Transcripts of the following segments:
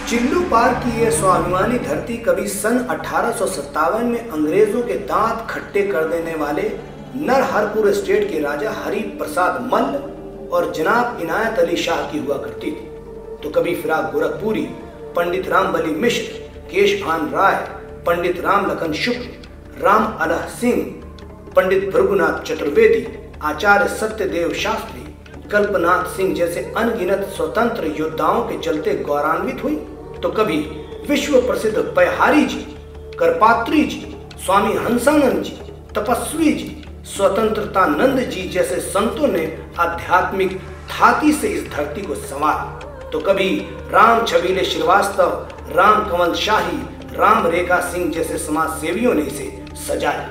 चिल्लू पार की यह स्वाभिमानी धरती कभी सन 1857 में अंग्रेजों के दांत खट्टे कर देने वाले नरहरपुर स्टेट के राजा हरि प्रसाद मल्ल और जनाब इनायत अली शाह की हुआ करती थी, तो कभी फिराक गोरखपुरी, पंडित रामबली मिश्र, केशभान राय, पंडित राम लखन शुक्ल, राम अलह सिंह, पंडित भृगुनाथ चतुर्वेदी, आचार्य सत्यदेव शास्त्री, कल्पनाथ सिंह जैसे अनगिनत स्वतंत्र योद्धाओं के चलते गौरवान्वित हुई, तो कभी विश्व प्रसिद्ध पयहारी जी, करपात्री जी, स्वामी हंसानंद जी, तपस्वी जी, स्वतंत्रतानंद जी जैसे संतों ने आध्यात्मिक धाती से इस धरती को संवारा, तो कभी राम छबीले श्रीवास्तव, राम कंवल शाही, राम रेखा सिंह जैसे समाज सेवियों ने इसे सजाया।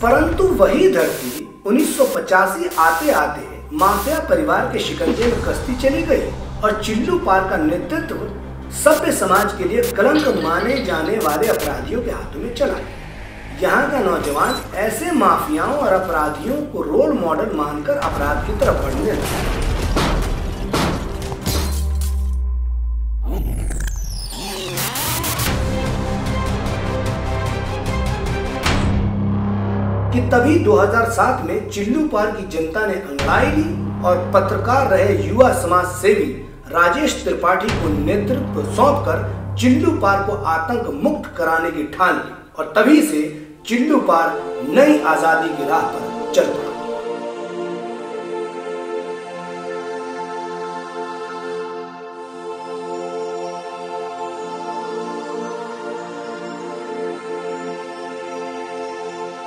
परंतु वही धरती 1985 आते आते माफिया परिवार के शिकंजे में कसती चली गई और चिल्लू पार का नेतृत्व सभ्य समाज के लिए कलंक माने जाने वाले अपराधियों के हाथों में चला। यहाँ का नौजवान ऐसे माफियाओं और अपराधियों को रोल मॉडल मानकर अपराध की तरफ बढ़ने लगा। कि तभी 2007 में चिल्लू पार की जनता ने अंगड़ाई ली और पत्रकार रहे युवा समाज सेवी राजेश त्रिपाठी को नेतृत्व सौंपकर चिल्लू पार को आतंक मुक्त कराने की ठान ली और तभी से चिल्लू पार नई आजादी की राह पर चल पड़ा।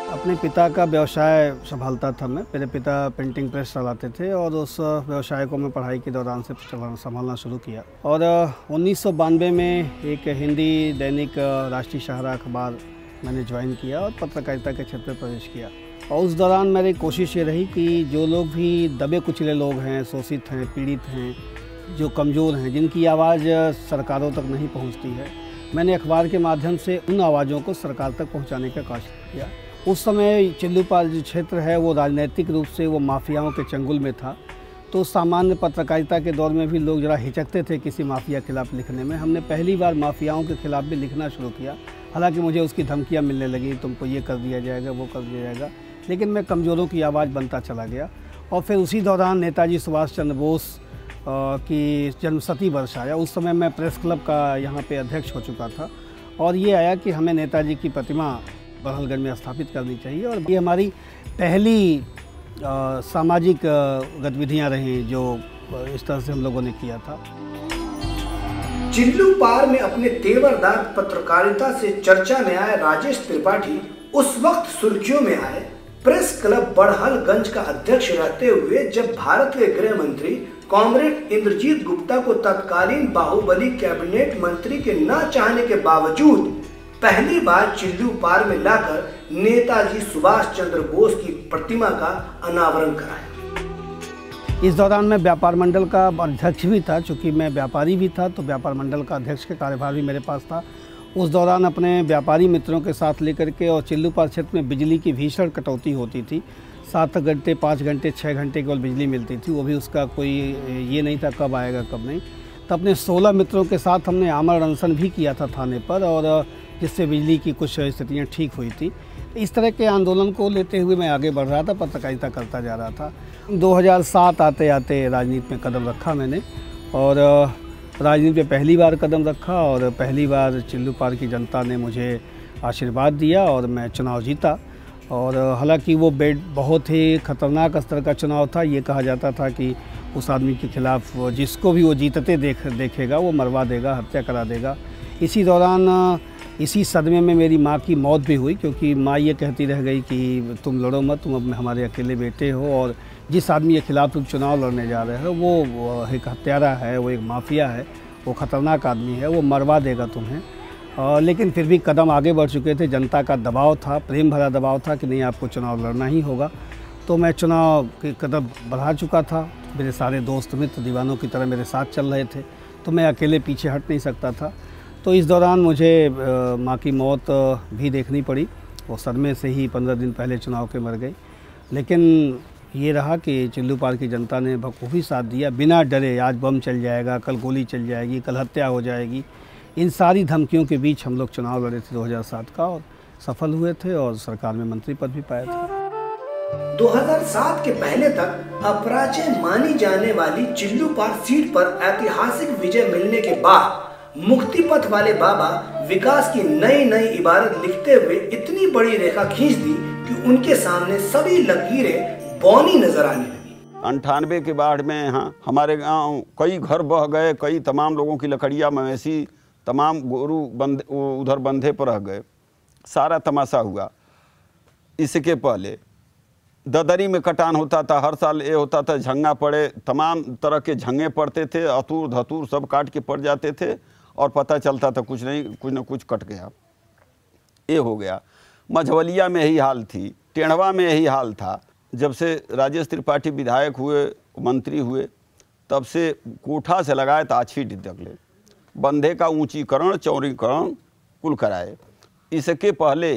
अपने पिता का व्यवसाय संभालता था मैं। मेरे पिता प्रिंटिंग प्रेस चलाते थे और उस व्यवसाय को मैं पढ़ाई के दौरान से संभालना शुरू किया और 1992 में एक हिंदी दैनिक राष्ट्रीय सहारा अखबार मैंने ज्वाइन किया और पत्रकारिता के क्षेत्र में प्रवेश किया। और उस दौरान मेरी कोशिश ये रही कि जो लोग भी दबे कुचले लोग हैं, शोषित हैं, पीड़ित हैं, जो कमज़ोर हैं, जिनकी आवाज़ सरकारों तक नहीं पहुँचती है, मैंने अखबार के माध्यम से उन आवाज़ों को सरकार तक पहुँचाने का कोशिश किया। उस समय चिल्लू पार जो क्षेत्र है वो राजनीतिक रूप से वो माफियाओं के चंगुल में था, तो सामान्य पत्रकारिता के दौर में भी लोग ज़रा हिचकते थे किसी माफिया के खिलाफ लिखने में। हमने पहली बार माफियाओं के खिलाफ भी लिखना शुरू किया। हालांकि मुझे उसकी धमकियां मिलने लगी, तुमको ये कर दिया जाएगा, वो कर दिया जाएगा, लेकिन मैं कमज़ोरों की आवाज़ बनता चला गया। और फिर उसी दौरान नेताजी सुभाष चंद्र बोस की जन्मशती वर्ष आया। उस समय मैं प्रेस क्लब का यहाँ पर अध्यक्ष हो चुका था और ये आया कि हमें नेताजी की प्रतिमा बड़हलगढ़ में स्थापित करनी चाहिए और ये हमारी पहली सामाजिक गतिविधियां रहीं जो इस तरह से हम लोगों ने किया था। चिल्लू पार में अपने तेवरदार पत्रकारिता से चर्चा में आए राजेश त्रिपाठी उस वक्त सुर्खियों में आए प्रेस क्लब बड़हलगंज का अध्यक्ष रहते हुए जब भारत के गृह मंत्री कॉमरेड इंद्रजीत गुप्ता को तत्कालीन बाहुबली कैबिनेट मंत्री के न चाहने के बावजूद पहली बार चिल्लू पार में लाकर नेताजी सुभाष चंद्र बोस की प्रतिमा का अनावरण कराया। इस दौरान मैं व्यापार मंडल का अध्यक्ष भी था, चूँकि मैं व्यापारी भी था तो व्यापार मंडल का अध्यक्ष के कार्यभार भी मेरे पास था। उस दौरान अपने व्यापारी मित्रों के साथ लेकर के और चिल्लू पार क्षेत्र में बिजली की भीषण कटौती होती थी। 7 घंटे, 5 घंटे, 6 घंटे केवल बिजली मिलती थी, वो भी उसका कोई ये नहीं था कब आएगा कब नहीं। तो अपने 16 मित्रों के साथ हमने आमरण अनशन भी किया था थाने पर और जिससे बिजली की कुछ स्थितियाँ ठीक हुई थी। इस तरह के आंदोलन को लेते हुए मैं आगे बढ़ रहा था, पत्रकारिता करता जा रहा था। 2007 आते आते राजनीति में कदम रखा मैंने और राजनीति में पहली बार कदम रखा और पहली बार चिल्लू पार की जनता ने मुझे आशीर्वाद दिया और मैं चुनाव जीता। और हालांकि वो बहुत ही खतरनाक स्तर का चुनाव था। ये कहा जाता था कि उस आदमी के खिलाफ जिसको भी वो जीतते देखेगा वो मरवा देगा, हत्या करा देगा। इसी दौरान इसी सदमे में मेरी माँ की मौत भी हुई, क्योंकि माँ ये कहती रह गई कि तुम लड़ो मत, तुम अब हमारे अकेले बेटे हो और जिस आदमी के खिलाफ तुम चुनाव लड़ने जा रहे हो वो एक हत्यारा है, वो एक माफिया है, वो ख़तरनाक आदमी है, वो मरवा देगा तुम्हें। लेकिन फिर भी कदम आगे बढ़ चुके थे, जनता का दबाव था, प्रेम भरा दबाव था कि नहीं आपको चुनाव लड़ना ही होगा। तो मैं चुनाव के कदम बढ़ा चुका था, मेरे सारे दोस्त मित्र दीवानों की तरह मेरे साथ चल रहे थे, तो मैं अकेले पीछे हट नहीं सकता था। तो इस दौरान मुझे माँ की मौत भी देखनी पड़ी। वो सदमे से ही 15 दिन पहले चुनाव के मर गई। लेकिन ये रहा कि चिल्लूपाल की जनता ने बखूबी साथ दिया, बिना डरे। आज बम चल जाएगा, कल गोली चल जाएगी, कल हत्या हो जाएगी, इन सारी धमकियों के बीच हम लोग चुनाव लड़े थे 2007 का और सफल हुए थे और सरकार में मंत्री पद भी पाए थे। 2007 के पहले तक अपराजय मानी जाने वाली चिल्लूपाल सीट पर ऐतिहासिक विजय मिलने के बाद मुक्ति पथ वाले बाबा विकास की नई नई इबारत लिखते हुए इतनी बड़ी रेखा खींच दी कि उनके सामने सभी लकीरें बौनी नजर आने लगी। 98 के बाढ़ में यहाँ हमारे गांव कई घर बह गए, कई तमाम लोगों की लकड़ियाँ, मवेशी, तमाम गोरू उधर बंधे पर रह गए। सारा तमाशा हुआ। इसके पहले ददरी में कटान होता था, हर साल ये होता था, झंगा पड़े, तमाम तरह के झंगे पड़ते थे, अतूर धतूर सब काट के पड़ जाते थे और पता चलता था कुछ नहीं, कुछ न कुछ कट गया। ये हो गया। मझवलिया में यही हाल थी, टेढ़वा में यही हाल था। जब से राजेश त्रिपाठी विधायक हुए, मंत्री हुए, तब से कोठा से लगाए ताछीट तक ले बंधे का ऊंचीकरण, चौड़ीकरण कुल कराए। इसके पहले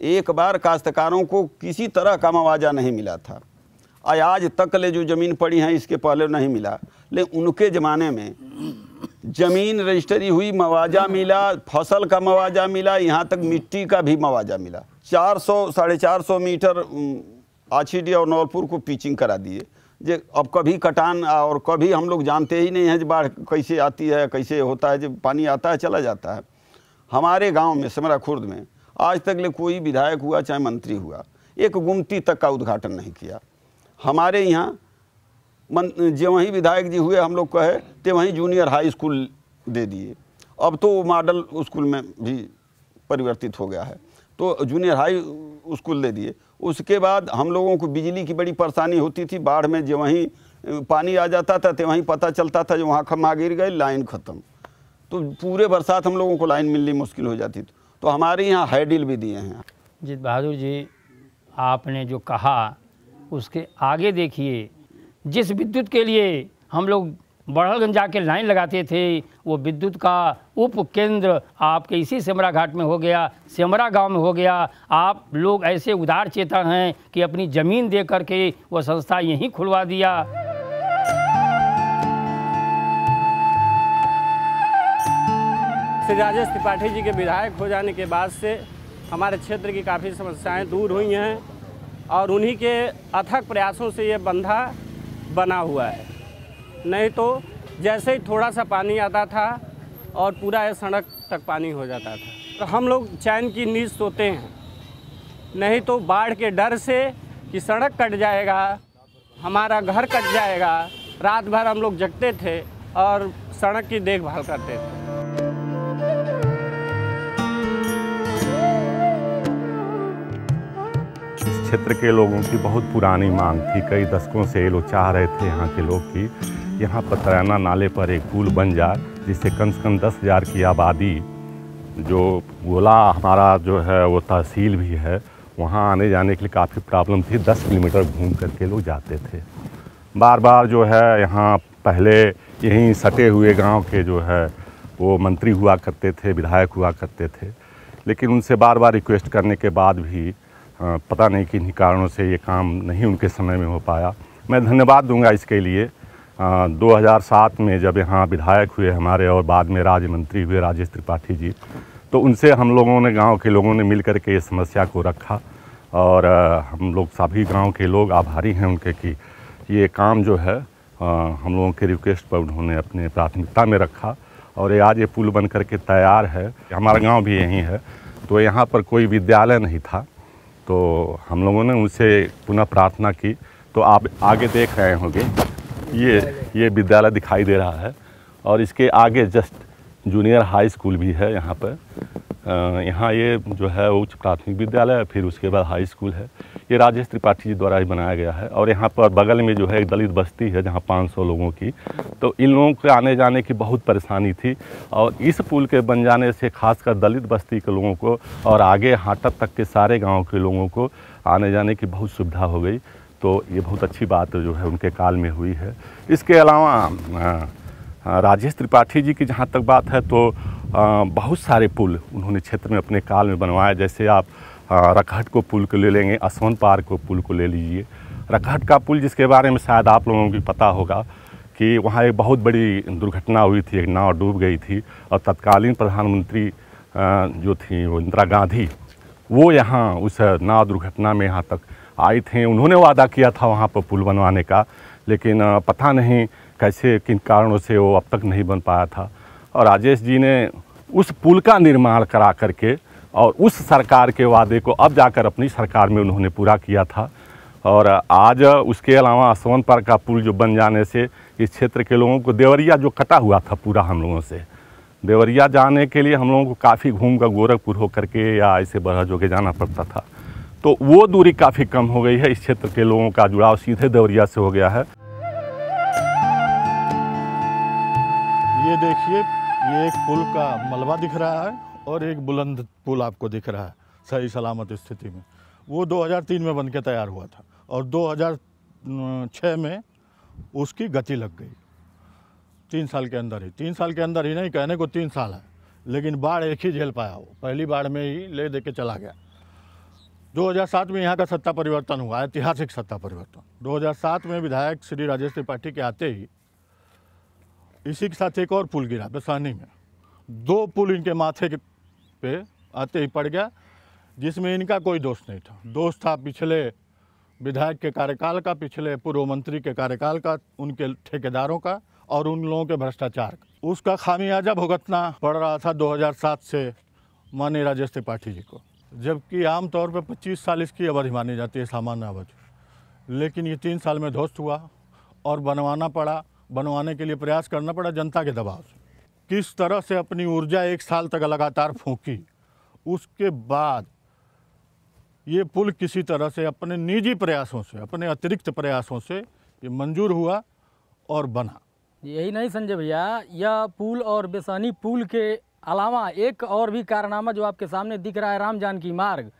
एक बार काश्तकारों को किसी तरह का मुआवजा नहीं मिला था। आज तक ले जो ज़मीन पड़ी है इसके पहले नहीं मिला, लेकिन उनके ज़माने में ज़मीन रजिस्ट्री हुई, मुआवजा मिला, फसल का मुआवजा मिला, यहाँ तक मिट्टी का भी मुआवजा मिला। 400-450 मीटर आछीटी और नौलपुर को पिचिंग करा दिए। जे अब कभी कटान और कभी हम लोग जानते ही नहीं हैं जो बाढ़ कैसे आती है, कैसे होता है, जब पानी आता है चला जाता है। हमारे गांव में समरा खुर्द में आज तक ले कोई विधायक हुआ चाहे मंत्री हुआ, एक गुमती तक का उद्घाटन नहीं किया। हमारे यहाँ जो वहीं विधायक जी हुए, हम लोग कहे तो वहीं जूनियर हाई स्कूल दे दिए। अब तो वो मॉडल स्कूल में भी परिवर्तित हो गया है, तो जूनियर हाई स्कूल दे दिए। उसके बाद हम लोगों को बिजली की बड़ी परेशानी होती थी। बाढ़ में जो वहीं पानी आ जाता था तो वहीं पता चलता था जो वहाँ खम्भा गिर गए, लाइन ख़त्म, तो पूरे बरसात हम लोगों को लाइन मिलनी मुश्किल हो जाती थी। तो हमारे यहाँ हैडिल भी दिए हैं। जीत बहादुर जी, आपने जो कहा उसके आगे देखिए, जिस विद्युत के लिए हम लोग बड़हलगंज जाके लाइन लगाते थे, वो विद्युत का उप केंद्र आपके इसी सेमरा घाट में हो गया, सेमरा गांव में हो गया। आप लोग ऐसे उदार चेतन हैं कि अपनी ज़मीन दे करके वो संस्था यहीं खुलवा दिया। श्री राजेश त्रिपाठी जी के विधायक हो जाने के बाद से हमारे क्षेत्र की काफ़ी समस्याएं दूर हुई हैं और उन्हीं के अथक प्रयासों से ये बंधा बना हुआ है। नहीं तो जैसे ही थोड़ा सा पानी आता था और पूरा ये सड़क तक पानी हो जाता था, तो हम लोग चैन की नींद सोते हैं। नहीं तो बाढ़ के डर से कि सड़क कट जाएगा, हमारा घर कट जाएगा, रात भर हम लोग जगते थे और सड़क की देखभाल करते थे। क्षेत्र के लोगों की बहुत पुरानी मांग थी, कई दशकों से ये लोग चाह रहे थे यहाँ के लोग कि यहाँ पर तराना नाले पर एक पुल बन जाए, जिससे कम से कम 10,000 की आबादी, जो गोला हमारा जो है वो तहसील भी है, वहाँ आने जाने के लिए काफ़ी प्रॉब्लम थी। 10 किलोमीटर घूम करके लोग जाते थे। बार बार जो है यहाँ पहले यहीं सटे हुए गांव के जो है वो मंत्री हुआ करते थे, विधायक हुआ करते थे, लेकिन उनसे बार बार रिक्वेस्ट करने के बाद भी पता नहीं किन कारणों से ये काम नहीं उनके समय में हो पाया। मैं धन्यवाद दूंगा इसके लिए। 2007 में जब यहाँ विधायक हुए हमारे और बाद में राज्य मंत्री हुए राजेश त्रिपाठी जी, तो उनसे हम लोगों ने, गांव के लोगों ने मिल कर के इस समस्या को रखा और हम लोग सभी गांव के लोग आभारी हैं उनके कि ये काम जो है हम लोगों के रिक्वेस्ट पर उन्होंने अपने प्राथमिकता में रखा और आज ये पुल बन कर के तैयार है। हमारा गाँव भी यहीं है, तो यहाँ पर कोई विद्यालय नहीं था, तो हम लोगों ने उनसे पुनः प्रार्थना की। तो आप आगे देख रहे होंगे ये विद्यालय दिखाई दे रहा है और इसके आगे जस्ट जूनियर हाई स्कूल भी है यहाँ पर। यहाँ ये जो है उच्च प्राथमिक विद्यालय, फिर उसके बाद हाई स्कूल है। ये राजेश त्रिपाठी जी द्वारा ही बनाया गया है और यहाँ पर बगल में जो है एक दलित बस्ती है जहाँ 500 लोगों की, तो इन लोगों के आने जाने की बहुत परेशानी थी और इस पुल के बन जाने से खासकर दलित बस्ती के लोगों को और आगे हाटक तक के सारे गाँव के लोगों को आने जाने की बहुत सुविधा हो गई। तो ये बहुत अच्छी बात जो है उनके काल में हुई है। इसके अलावा राजेश त्रिपाठी जी की जहाँ तक बात है तो बहुत सारे पुल उन्होंने क्षेत्र में अपने काल में बनवाए। जैसे आप रखहट को पुल को ले लेंगे, असवन पार्क को पुल को ले लीजिए, रखहट का पुल, जिसके बारे में शायद आप लोगों को पता होगा कि वहाँ एक बहुत बड़ी दुर्घटना हुई थी, एक नाव डूब गई थी और तत्कालीन प्रधानमंत्री जो थी वो इंदिरा गांधी, वो यहाँ उस नाव दुर्घटना में यहाँ तक आई थी। उन्होंने वादा किया था वहाँ पर पुल बनवाने का, लेकिन पता नहीं कैसे किन कारणों से वो अब तक नहीं बन पाया था। और राजेश जी ने उस पुल का निर्माण करा करके और उस सरकार के वादे को अब जाकर अपनी सरकार में उन्होंने पूरा किया था। और आज उसके अलावा असवन पार का पुल जो बन जाने से इस क्षेत्र के लोगों को, देवरिया जो कटा हुआ था पूरा हम लोगों से, देवरिया जाने के लिए हम लोगों को काफ़ी घूम कर गोरखपुर होकर के या ऐसे बरहज होकर जाना पड़ता था, तो वो दूरी काफ़ी कम हो गई है। इस क्षेत्र के लोगों का जुड़ाव सीधे देवरिया से हो गया है। ये देखिए, ये एक पुल का मलबा दिख रहा है और एक बुलंद पुल आपको दिख रहा है सही सलामत स्थिति में। वो 2003 में बनके तैयार हुआ था और 2006 में उसकी गति लग गई। 3 साल के अंदर ही, 3 साल के अंदर ही नहीं, कहने को 3 साल है, लेकिन बाढ़ एक ही झेल पाया। वो पहली बाढ़ में ही ले दे के चला गया। 2007 में यहाँ का सत्ता परिवर्तन हुआ, ऐतिहासिक सत्ता परिवर्तन। 2007 में विधायक श्री राजेश त्रिपाठी के आते ही इसी के साथ एक और पुल गिरा बेसानी में। 2 पुल इनके माथे के पे आते ही पड़ गया, जिसमें इनका कोई दोष नहीं था। दोष था पिछले विधायक के कार्यकाल का, पिछले पूर्व मंत्री के कार्यकाल का, उनके ठेकेदारों का और उन लोगों के भ्रष्टाचार का। उसका खामियाजा भुगतना पड़ रहा था 2007 से माननीय राजेश त्रिपाठी जी को, जबकि आमतौर पर 25 साल इसकी अवधि मानी जाती है, सामान्य अवधि। लेकिन ये 3 साल में ध्वस्त हुआ और बनवाना पड़ा। बनवाने के लिए प्रयास करना पड़ा जनता के दबाव से। किस तरह से अपनी ऊर्जा 1 साल तक लगातार फूंकी, उसके बाद ये पुल किसी तरह से अपने निजी प्रयासों से, अपने अतिरिक्त प्रयासों से ये मंजूर हुआ और बना। यही नहीं संजय भैया, यह पुल और बेसानी पुल के अलावा एक और भी कारनामा जो आपके सामने दिख रहा है, राम जानकी मार्ग,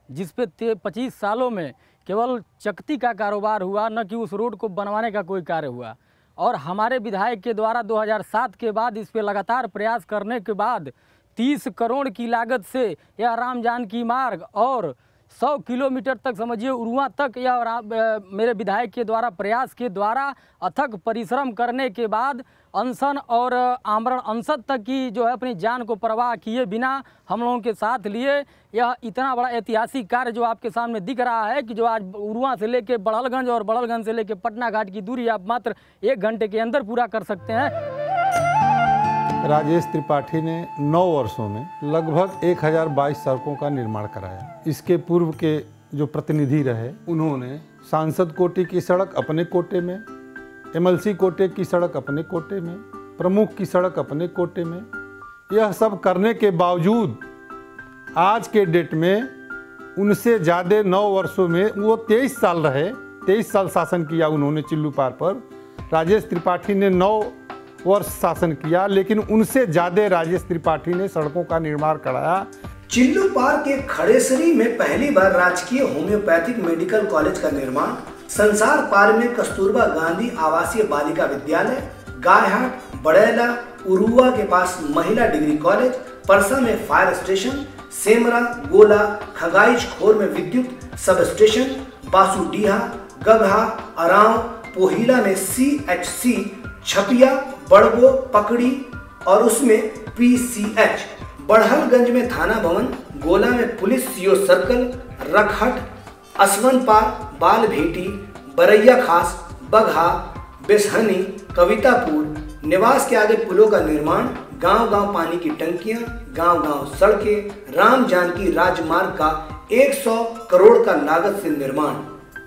जिस पे 25 सालों में केवल चकती का कारोबार हुआ, न कि उस रोड को बनवाने का कोई कार्य हुआ। और हमारे विधायक के द्वारा 2007 के बाद इस पे लगातार प्रयास करने के बाद 30 करोड़ की लागत से यह राम जानकी मार्ग और 100 किलोमीटर तक, समझिए उरुआ तक, यह मेरे विधायक के द्वारा प्रयास के द्वारा अथक परिश्रम करने के बाद अनशन और आमरण अनशन तक की जो है अपनी जान को परवाह किए बिना हम लोगों के साथ लिए यह इतना बड़ा ऐतिहासिक कार्य जो आपके सामने दिख रहा है कि जो आज उरुआ से लेके बड़हलगंज और बड़हलगंज से लेके पटना घाट की दूरी आप मात्र 1 घंटे के अंदर पूरा कर सकते हैं। राजेश त्रिपाठी ने 9 वर्षों में लगभग 1022 सड़कों का निर्माण कराया। इसके पूर्व के जो प्रतिनिधि रहे, उन्होंने सांसद कोटे की सड़क अपने कोटे में, MLC कोटे की सड़क अपने कोटे में, प्रमुख की सड़क अपने कोटे में। यह सब करने के बावजूद आज के डेट में उनसे ज़्यादा 9 वर्षों में, वो 23 साल रहे, 23 साल शासन किया उन्होंने चिल्लू पार पर। राजेश त्रिपाठी ने 9 वर्ष शासन किया, लेकिन उनसे ज्यादा राजेश त्रिपाठी ने सड़कों का निर्माण कराया। चिल्लू पार के खड़ेसरी में पहली बार राजकीय होम्योपैथिक मेडिकल कॉलेज का निर्माण, संसार पार में कस्तूरबा गांधी आवासीय बालिका विद्यालय, गायहाट, बड़ैला, उरुआ के पास महिला डिग्री कॉलेज, परसा में फायर स्टेशन, सेमरा, गोला, खगाइच खोर में विद्युत सब स्टेशन, बासुडीहा, गगहा, अराव, पोहिला में CHC, छपिया, बड़गो, पकड़ी और उसमें PCH, बढ़लगंज में थाना भवन, गोला में पुलिस CO सर्कल, रखहट, असवन पार, बाल भेटी, बरैया खास, बगहा, बेसहनी, कवितापुर, निवास के आगे पुलों का निर्माण, गांव-गांव पानी की टंकियां, गांव-गांव सड़कें, राम जानकी राजमार्ग का 100 करोड़ का लागत से निर्माण,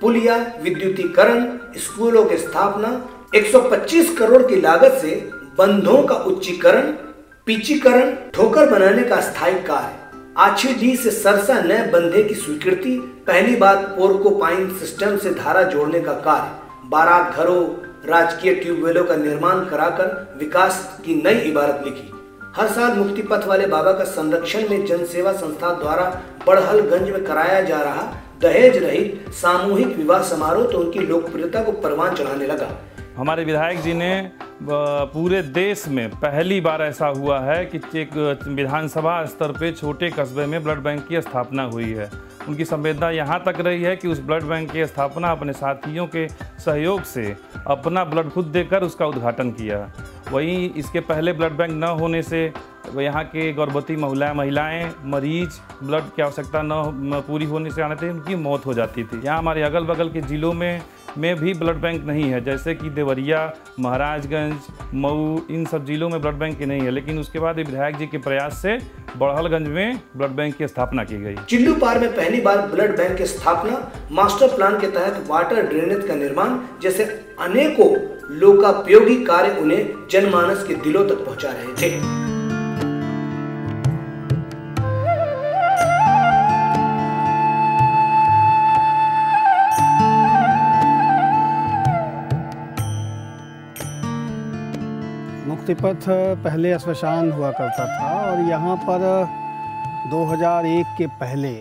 पुलिया, विद्युतीकरण, स्कूलों की स्थापना, 125 करोड़ की लागत से बंधों का उच्चीकरण, पिचीकरण, ठोकर बनाने का स्थायी कार्य, आछीडी से सरसा नए बंधे की स्वीकृति, पहली बार पोर्कोपाइन सिस्टम से धारा जोड़ने का कार्य, बारात घरों, राजकीय ट्यूबवेलों का निर्माण कराकर विकास की नई इबारत लिखी। हर साल मुक्ति पथ वाले बाबा का संरक्षण में जनसेवा संस्था द्वारा बढ़लगंज में कराया जा रहा दहेज रहित सामूहिक विवाह समारोह तो उनकी लोकप्रियता को परवान चढ़ाने लगा। हमारे विधायक जी ने पूरे देश में पहली बार ऐसा हुआ है कि एक विधानसभा स्तर पे छोटे कस्बे में ब्लड बैंक की स्थापना हुई है। उनकी संवेदना यहाँ तक रही है कि उस ब्लड बैंक की स्थापना अपने साथियों के सहयोग से अपना ब्लड खुद देकर उसका उद्घाटन किया। वहीं इसके पहले ब्लड बैंक न होने से यहाँ के गर्भवती महिलाएं मरीज ब्लड की आवश्यकता न पूरी होने से आने थे, उनकी मौत हो जाती थी। यहाँ हमारे अगल बगल के ज़िलों में भी ब्लड बैंक नहीं है, जैसे कि देवरिया, महाराजगंज, मऊ, इन सब जिलों में ब्लड बैंक नहीं है। लेकिन उसके बाद विधायक जी के प्रयास से बड़हलगंज में ब्लड बैंक की स्थापना की गई। चिल्लूपार में पहली बार ब्लड बैंक की स्थापना, मास्टर प्लान के तहत वाटर ड्रेनेज का निर्माण जैसे अनेकों लोकोपयोगी कार्य उन्हें जनमानस के दिलों तक पहुंचा रहे थे। मुक्तिपथ पहले श्मशान हुआ करता था और यहाँ पर 2001 के पहले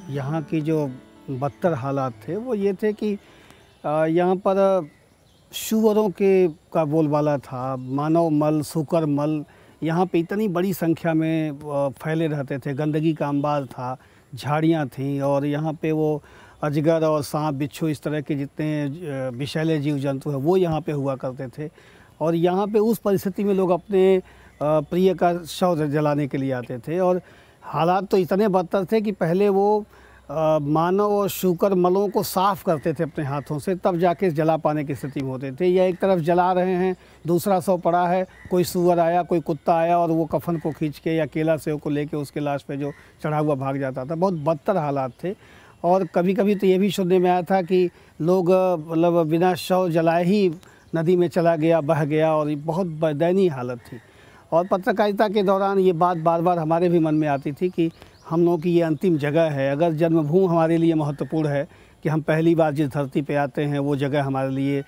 यहाँ की जो बदतर हालात थे वो ये थे कि यहाँ पर सूअरों का बोलबाला था, मानव मल, सूकर मल यहाँ पे इतनी बड़ी संख्या में फैले रहते थे। गंदगी का अंबार था, झाड़ियाँ थीं और यहाँ पे वो अजगर और सांप बिच्छू इस तरह के जितने विषैले जीव जंतु हैं वो यहाँ पे हुआ करते थे। और यहाँ पे उस परिस्थिति में लोग अपने प्रिय का शव जलाने के लिए आते थे और हालात तो इतने बदतर थे कि पहले वो मानव और शूकर मलों को साफ़ करते थे अपने हाथों से, तब जाके जला पाने की स्थिति में होते थे। या एक तरफ जला रहे हैं, दूसरा शव पड़ा है, कोई सूअर आया, कोई कुत्ता आया और वो कफन को खींच के या केला सेव को लेके उसके लाश पे जो चढ़ा हुआ भाग जाता था। बहुत बदतर हालात थे। और कभी कभी तो ये भी सुनने में आया था कि लोग मतलब बिना शव जलाए ही नदी में चला गया, बह गया और बहुत दयनीय हालत थी। और पत्रकारिता के दौरान ये बात बार बार हमारे भी मन में आती थी कि हम लोगों की ये अंतिम जगह है। अगर जन्मभूमि हमारे लिए महत्वपूर्ण है कि हम पहली बार जिस धरती पे आते हैं वो जगह हमारे लिए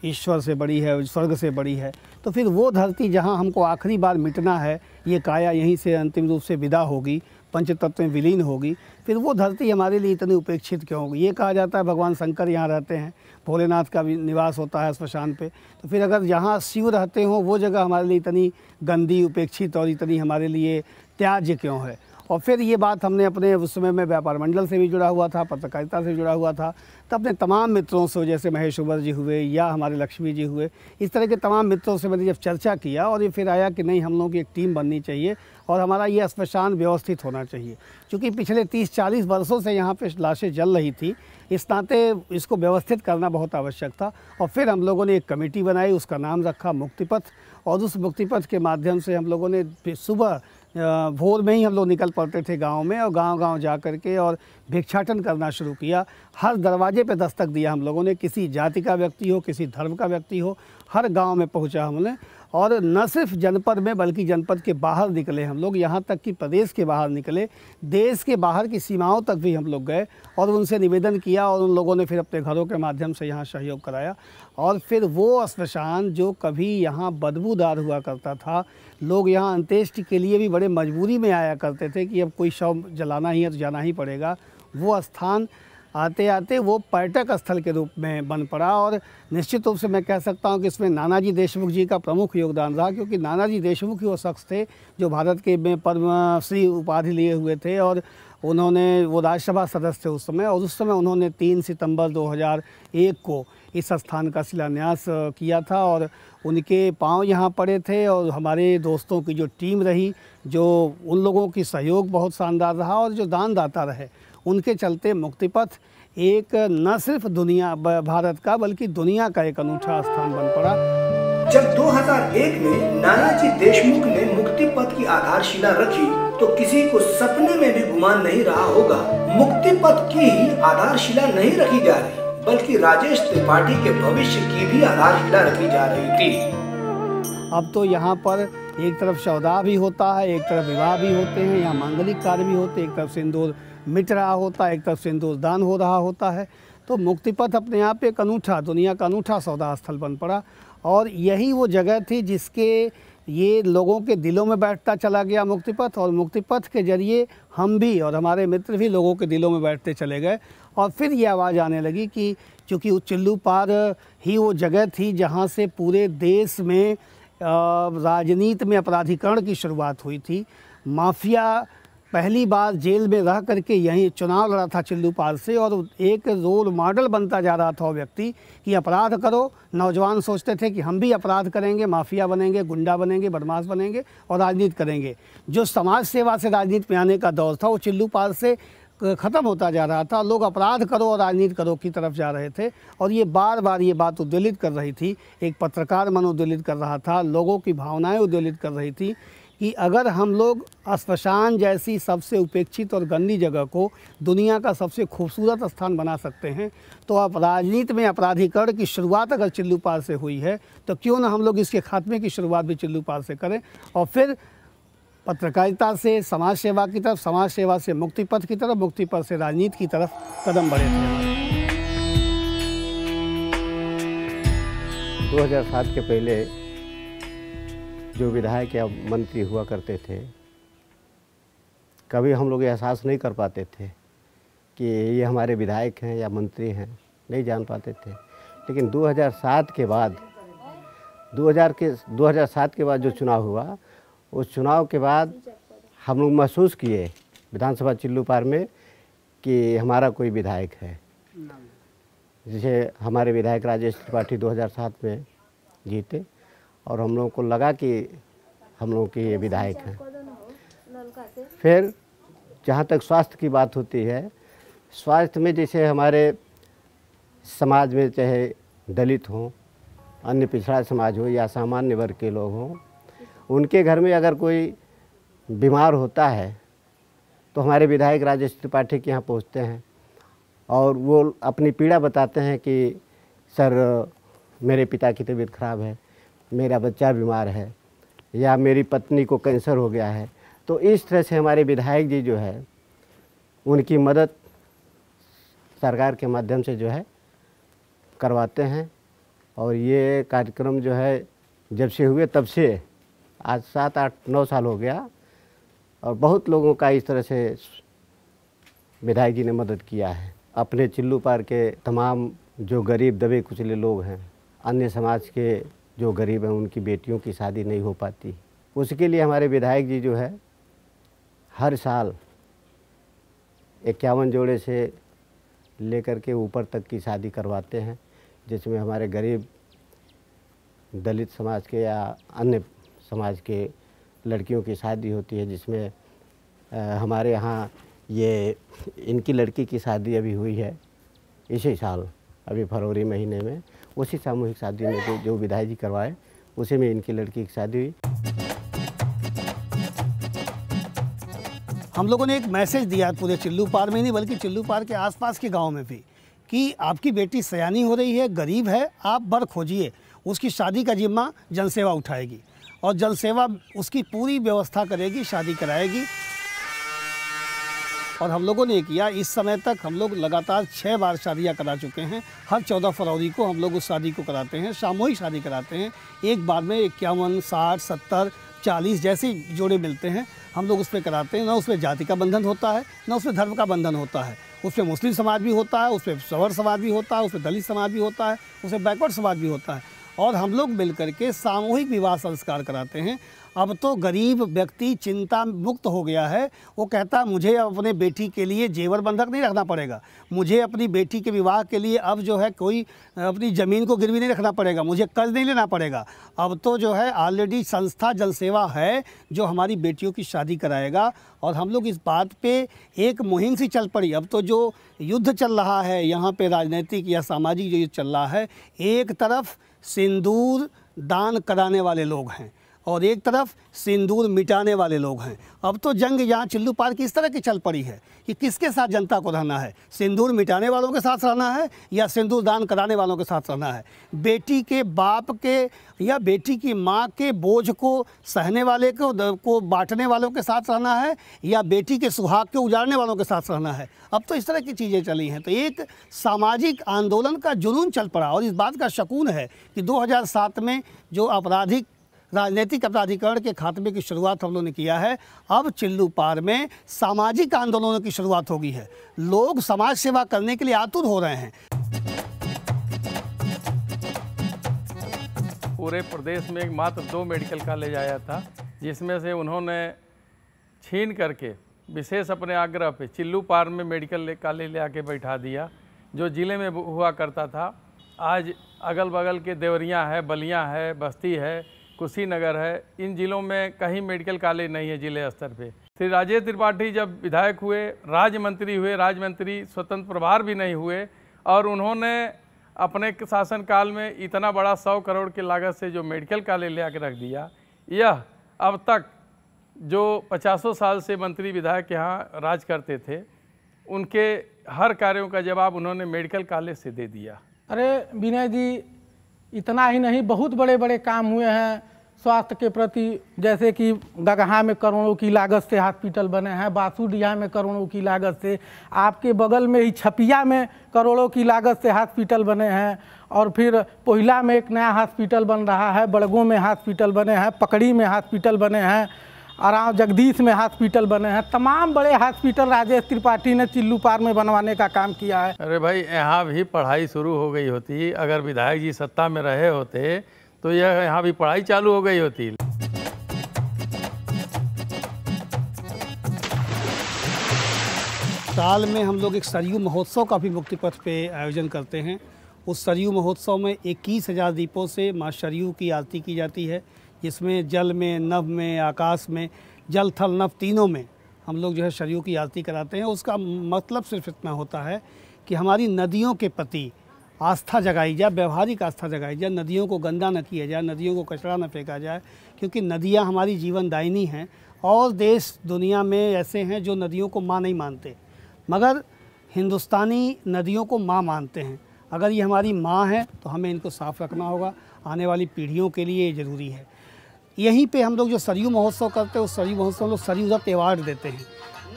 ईश्वर से बड़ी है, स्वर्ग से बड़ी है, तो फिर वो धरती जहाँ हमको आखिरी बार मिटना है, ये काया यहीं से अंतिम रूप से विदा होगी, पंचतत्व में विलीन होगी, फिर वो धरती हमारे लिए इतनी उपेक्षित क्यों होगी। ये कहा जाता है भगवान शंकर यहाँ रहते हैं, भोलेनाथ का भी निवास होता है श्मशान पे, तो फिर अगर यहाँ शिव रहते हों वो जगह हमारे लिए इतनी गंदी, उपेक्षित और इतनी हमारे लिए त्याज्य क्यों है। और फिर ये बात हमने अपने उस समय में व्यापार मंडल से भी जुड़ा हुआ था, पत्रकारिता से जुड़ा हुआ था, तो अपने तमाम मित्रों से, जैसे महेश उबर जी हुए या हमारे लक्ष्मी जी हुए, इस तरह के तमाम मित्रों से मैंने जब चर्चा किया और ये फिर आया कि नहीं, हम लोगों की एक टीम बननी चाहिए और हमारा ये श्मशान व्यवस्थित होना चाहिए। क्योंकि पिछले 30-40 वर्षों से यहाँ पे लाशें जल रही थी, इस नाते इसको व्यवस्थित करना बहुत आवश्यक था। और फिर हम लोगों ने एक कमेटी बनाई, उसका नाम रखा मुक्तिपथ। और उस मुक्तिपथ के माध्यम से हम लोगों ने सुबह भोर में ही हम लोग निकल पड़ते थे गांव में और गांव-गांव जा कर के और भिक्षाटन करना शुरू किया। हर दरवाजे पे दस्तक दिया हम लोगों ने, किसी जाति का व्यक्ति हो, किसी धर्म का व्यक्ति हो, हर गांव में पहुंचा हमने। और न सिर्फ जनपद में बल्कि जनपद के बाहर निकले हम लोग, यहाँ तक कि प्रदेश के बाहर निकले, देश के बाहर की सीमाओं तक भी हम लोग गए और उनसे निवेदन किया और उन लोगों ने फिर अपने घरों के माध्यम से यहाँ सहयोग कराया। और फिर वो श्मशान जो कभी यहाँ बदबूदार हुआ करता था, लोग यहाँ अंत्येष्टि के लिए भी बड़े मजबूरी में आया करते थे कि अब कोई शव जलाना ही है तो जाना ही पड़ेगा, वो स्थान आते आते वो पर्यटक स्थल के रूप में बन पड़ा। और निश्चित रूप से मैं कह सकता हूँ कि इसमें नानाजी देशमुख जी का प्रमुख योगदान रहा, क्योंकि नानाजी देशमुख ही वो शख्स थे जो भारत के में पद्मश्री उपाधि लिए हुए थे और उन्होंने वो राज्यसभा सदस्य थे उस समय। और उस समय उन्होंने 3 सितंबर 2001 को इस स्थान का शिलान्यास किया था और उनके पांव यहाँ पड़े थे। और हमारे दोस्तों की जो टीम रही, जो उन लोगों की सहयोग बहुत शानदार रहा और जो दानदाता रहे, उनके चलते मुक्तिपथ एक न सिर्फ भारत का बल्कि दुनिया का एक अनूठा स्थान बन पड़ा। जब 2001 में नानाजी देशमुख ने मुक्तिपथ की आधारशिला रखी तो किसी को सपने में भी गुमान नहीं रहा होगा मुक्तिपथ की ही आधारशिला नहीं रखी जा रही, बल्कि राजेश त्रिपाठी के भविष्य की भी आधारशिला रखी जा रही थी। अब तो यहाँ पर एक तरफ शवदाह भी होता है, एक तरफ विवाह भी होते हैं, यहाँ मांगलिक कार्य भी होते हैं, एक तरफ सिंदूर मिट रहा होता है, एक तरफ सिंदूर दान हो रहा होता है। तो मुक्तिपथ अपने आप एक अनूठा, दुनिया का अनूठा सौदा स्थल बन पड़ा। और यही वो जगह थी जिसके ये लोगों के दिलों में बैठता चला गया मुक्तिपथ, और मुक्तिपथ के जरिए हम भी और हमारे मित्र भी लोगों के दिलों में बैठते चले गए। और फिर ये आवाज़ आने लगी कि चूँकि चिल्लूपार ही वो जगह थी जहाँ से पूरे देश में राजनीति में अपराधीकरण की शुरुआत हुई थी, माफिया पहली बार जेल में रह करके यहीं चुनाव लड़ा था चिल्लूपार से, और एक रोल मॉडल बनता जा रहा था वो व्यक्ति कि अपराध करो। नौजवान सोचते थे कि हम भी अपराध करेंगे, माफिया बनेंगे, गुंडा बनेंगे, बदमाश बनेंगे और राजनीति करेंगे। जो समाज सेवा से राजनीति में आने का दौर था वो चिल्लूपार से ख़त्म होता जा रहा था। लोग अपराध करो और राजनीति करो की तरफ जा रहे थे, और ये बार बार ये बात उद्वेलित कर रही थी। एक पत्रकार मन उद्वेलित कर रहा था, लोगों की भावनाएं उद्वेलित कर रही थी कि अगर हम लोग श्मशान जैसी सबसे उपेक्षित और गंदी जगह को दुनिया का सबसे खूबसूरत स्थान बना सकते हैं, तो अब राजनीति में अपराधीकरण की शुरुआत अगर चिल्लूपार से हुई है तो क्यों ना हम लोग इसके खात्मे की शुरुआत भी चिल्लूपार से करें, और फिर पत्रकारिता से समाज सेवा की तरफ, समाज सेवा से मुक्ति पथ की तरफ, मुक्ति पथ से राजनीति की तरफ कदम बढ़े थे। 2007 के पहले जो विधायक या मंत्री हुआ करते थे, कभी हम लोग एहसास नहीं कर पाते थे कि ये हमारे विधायक हैं या मंत्री हैं, नहीं जान पाते थे। लेकिन 2007 के बाद 2007 के बाद जो चुनाव हुआ, उस चुनाव के बाद हम लोग महसूस किए विधानसभा चिल्लूपार में कि हमारा कोई विधायक है। जैसे हमारे विधायक राजेश त्रिपाठी 2007 में जीते, और हम लोगों को लगा कि हम लोगों के ये विधायक हैं। फिर जहाँ तक स्वास्थ्य की बात होती है, स्वास्थ्य में जैसे हमारे समाज में चाहे दलित हों, अन्य पिछड़ा समाज हो या सामान्य वर्ग के लोग हों, उनके घर में अगर कोई बीमार होता है तो हमारे विधायक राजेश त्रिपाठी के यहाँ पहुँचते हैं, और वो अपनी पीड़ा बताते हैं कि सर मेरे पिता की तबीयत ख़राब है, मेरा बच्चा बीमार है, या मेरी पत्नी को कैंसर हो गया है। तो इस तरह से हमारे विधायक जी जो है उनकी मदद सरकार के माध्यम से जो है करवाते हैं। और ये कार्यक्रम जो है जब से हुए तब से आज 7, 8, 9 साल हो गया, और बहुत लोगों का इस तरह से विधायक जी ने मदद किया है। अपने चिल्लूपार के तमाम जो गरीब दबे कुचले लोग हैं, अन्य समाज के जो गरीब हैं, उनकी बेटियों की शादी नहीं हो पाती, उसके लिए हमारे विधायक जी जो है हर साल 51 जोड़े से लेकर के ऊपर तक की शादी करवाते हैं, जिसमें हमारे गरीब दलित समाज के या अन्य समाज के लड़कियों की शादी होती है। जिसमें हमारे यहाँ ये इनकी लड़की की शादी अभी हुई है इसी साल, अभी फरवरी महीने में। उसी सामूहिक शादी में जो विधायक जी करवाए, उसी में इनकी लड़की की शादी हुई। हम लोगों ने एक मैसेज दिया पूरे चिल्लूपार में नहीं बल्कि चिल्लूपार के आसपास के गांव में भी कि आपकी बेटी सयानी हो रही है, गरीब है, आप बर खोजिए, उसकी शादी का जिम्मा जनसेवा उठाएगी और जनसेवा उसकी पूरी व्यवस्था करेगी, शादी कराएगी। और हम लोगों ने किया। इस समय तक हम लोग लगातार 6 बार शादियां करा चुके हैं। हर 14 फरवरी को हम लोग उस शादी को कराते हैं, सामूहिक शादी कराते हैं। एक बार में 51, 60, 70, 40 जैसे जोड़े मिलते हैं, हम लोग उस पर कराते हैं। ना उसमें जाति का बंधन होता है, ना उसमें धर्म का बंधन होता है। उसमें मुस्लिम समाज भी होता है, उसमें सवर समाज भी होता है, उसमें दलित समाज भी होता है, उसमें बैकवर्ड समाज भी होता है। और हम लोग मिलकर के सामूहिक विवाह संस्कार कराते हैं। अब तो गरीब व्यक्ति चिंता मुक्त हो गया है। वो कहता है मुझे अपने बेटी के लिए जेवर बंधक नहीं रखना पड़ेगा, मुझे अपनी बेटी के विवाह के लिए अब जो है कोई अपनी ज़मीन को गिरवी नहीं रखना पड़ेगा, मुझे कर्ज नहीं लेना पड़ेगा। अब तो जो है ऑलरेडी संस्था जनसेवा है जो हमारी बेटियों की शादी कराएगा। और हम लोग इस बात पे एक मुहिम सी चल पड़ी। अब तो जो युद्ध चल रहा है यहाँ पे, राजनीतिक या सामाजिक जो युद्ध चल रहा है, एक तरफ सिंदूर दान कराने वाले लोग हैं और एक तरफ सिंदूर मिटाने वाले लोग हैं। अब तो जंग यहाँ चिल्लूपार की इस तरह की चल पड़ी है कि किसके साथ जनता को रहना है, सिंदूर मिटाने वालों के साथ रहना है या सिंदूर दान कराने वालों के साथ रहना है। बेटी के बाप के या बेटी की माँ के बोझ को सहने वाले को बांटने वालों के साथ रहना है या बेटी के सुहाग के उजाड़ने वालों के साथ रहना है। अब तो इस तरह की चीज़ें चली हैं। तो एक सामाजिक आंदोलन का जुनून चल पड़ा। और इस बात का शकून है कि 2007 में जो आपराधिक राजनीतिक अपराधीकरण के खात्मे की शुरुआत हम लोगों ने किया है, अब चिल्लूपार में सामाजिक आंदोलनों की शुरुआत हो गई है। लोग समाज सेवा करने के लिए आतुर हो रहे हैं। पूरे प्रदेश में मात्र 2 मेडिकल कॉलेज आया था, जिसमें से उन्होंने छीन करके विशेष अपने आग्रह पे चिल्लू पार में मेडिकल कॉलेज ले आके बैठा दिया, जो ज़िले में हुआ करता था। आज अगल बगल के देवरिया है, बलिया है, बस्ती है, कुशीनगर है, इन ज़िलों में कहीं मेडिकल कॉलेज नहीं है ज़िले स्तर पे। श्री राजेश त्रिपाठी जब विधायक हुए, राज्य मंत्री हुए, राज्य मंत्री स्वतंत्र प्रभार भी नहीं हुए, और उन्होंने अपने शासनकाल में इतना बड़ा 100 करोड़ की लागत से जो मेडिकल कॉलेज ले आके रख दिया। यह अब तक जो 50 साल से मंत्री विधायक यहाँ राज करते थे, उनके हर कार्यों का जवाब उन्होंने मेडिकल कॉलेज से दे दिया। अरे विनय जी, इतना ही नहीं, बहुत बड़े बड़े काम हुए हैं स्वास्थ्य के प्रति, जैसे कि गगहा में करोड़ों की लागत से हॉस्पिटल बने हैं, बासुडिया में करोड़ों की लागत से, आपके बगल में ही छपिया में करोड़ों की लागत से हॉस्पिटल बने हैं, और फिर पोहिला में एक नया हॉस्पिटल बन रहा है, बड़गों में हॉस्पिटल बने हैं, पकड़ी में हॉस्पिटल बने हैं, और जगदीश में हॉस्पिटल बने हैं। तमाम बड़े हॉस्पिटल राजेश त्रिपाठी ने चिल्लू पार में बनवाने का काम किया है। अरे भाई, यहाँ भी पढ़ाई शुरू हो गई होती, अगर विधायक जी सत्ता में रहे होते तो यह यहाँ भी पढ़ाई चालू हो गई होती। साल में हम लोग एक सरयू महोत्सव का भी मुक्ति पथ पे आयोजन करते हैं। उस सरयू महोत्सव में 21,000 दीपों से माँ सरयू की आरती की जाती है, जिसमें जल में, नभ में, आकाश में, जल थल नभ तीनों में हम लोग जो है सरयू की आरती कराते हैं। उसका मतलब सिर्फ इतना होता है कि हमारी नदियों के प्रति आस्था जगाई जाए, व्यवहारिक आस्था जगाई जाए, नदियों को गंदा न किया जाए, नदियों को कचरा न फेंका जाए, क्योंकि नदियाँ हमारी जीवनदायिनी हैं। और देश दुनिया में ऐसे हैं जो नदियों को माँ नहीं मानते, मगर हिंदुस्तानी नदियों को माँ मानते हैं। अगर ये हमारी माँ है तो हमें इनको साफ़ रखना होगा, आने वाली पीढ़ियों के लिए ये ज़रूरी है। यहीं पे हम लोग जो सरयू महोत्सव करते हैं, उस सरयू महोत्सव में लोग सरयू रत्न अवार्ड देते हैं।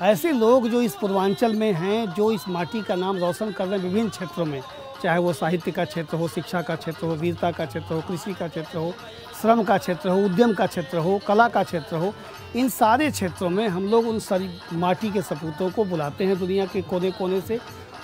ऐसे लोग जो इस पूर्वांचल में हैं, जो इस माटी का नाम रोशन कर रहे हैं विभिन्न क्षेत्रों में, चाहे वो साहित्य का क्षेत्र हो, शिक्षा का क्षेत्र हो, वीरता का क्षेत्र हो, कृषि का क्षेत्र हो, श्रम का क्षेत्र हो, उद्यम का क्षेत्र हो, कला का क्षेत्र हो, इन सारे क्षेत्रों में हम लोग उन सारी माटी के सपूतों को बुलाते हैं दुनिया के कोने कोने से,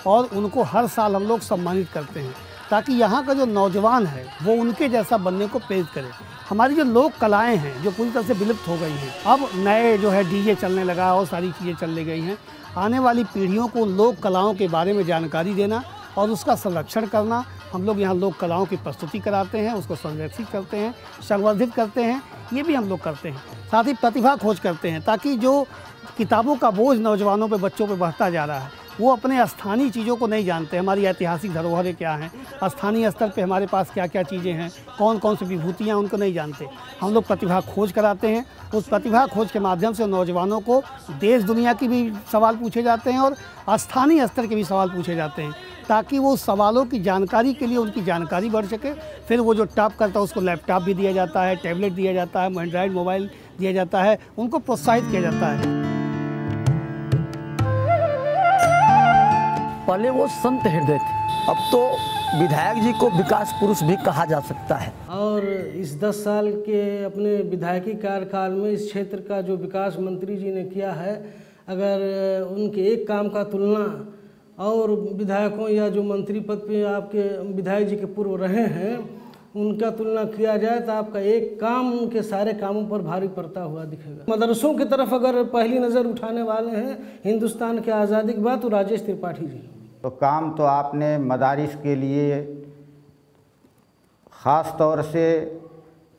और उनको हर साल हम लोग सम्मानित करते हैं, ताकि यहाँ का जो नौजवान है वो उनके जैसा बनने को प्रेरित करे। हमारी जो लोक कलाएँ हैं जो पूरी तरह से विलुप्त हो गई हैं, अब नए जो है डीजे चलने लगा और सारी चीज़ें चलने गई हैं। आने वाली पीढ़ियों को लोक कलाओं के बारे में जानकारी देना और उसका संरक्षण करना, हम लोग यहाँ लोक कलाओं की प्रस्तुति कराते हैं, उसको संरक्षित करते हैं, संवर्धित करते हैं, ये भी हम लोग करते हैं। साथ ही प्रतिभा खोज करते हैं, ताकि जो किताबों का बोझ नौजवानों पे, बच्चों पे बढ़ता जा रहा है, वो अपने स्थानीय चीज़ों को नहीं जानते। हमारी ऐतिहासिक धरोहरें क्या हैं, स्थानीय स्तर पे हमारे पास क्या क्या चीज़ें हैं, कौन कौन सी विभूतियाँ, उनको नहीं जानते। हम लोग प्रतिभा खोज कराते हैं। उस प्रतिभा खोज के माध्यम से नौजवानों को देश दुनिया की भी सवाल पूछे जाते हैं और स्थानीय स्तर के भी सवाल पूछे जाते हैं, ताकि वो सवालों की जानकारी के लिए उनकी जानकारी बढ़ सके। फिर वो जो टॉप करता है उसको लैपटॉप भी दिया जाता है, टैबलेट दिया जाता है, एंड्रॉयड मोबाइल दिया जाता है, उनको प्रोत्साहित किया जाता है। पहले वो संत हृदय थे, अब तो विधायक जी को विकास पुरुष भी कहा जा सकता है। और इस 10 साल के अपने विधायकी कार्यकाल में इस क्षेत्र का जो विकास मंत्री जी ने किया है, अगर उनके एक काम का तुलना और विधायकों या जो मंत्री पद पे आपके विधायक जी के पूर्व रहे हैं उनका तुलना किया जाए, तो आपका एक काम उनके सारे कामों पर भारी पड़ता हुआ दिखेगा। मदरसों की तरफ अगर पहली नज़र उठाने वाले हैं हिंदुस्तान के आज़ादी के बाद, तो राजेश त्रिपाठी जी। तो काम तो आपने मदारिस के लिए ख़ास तौर से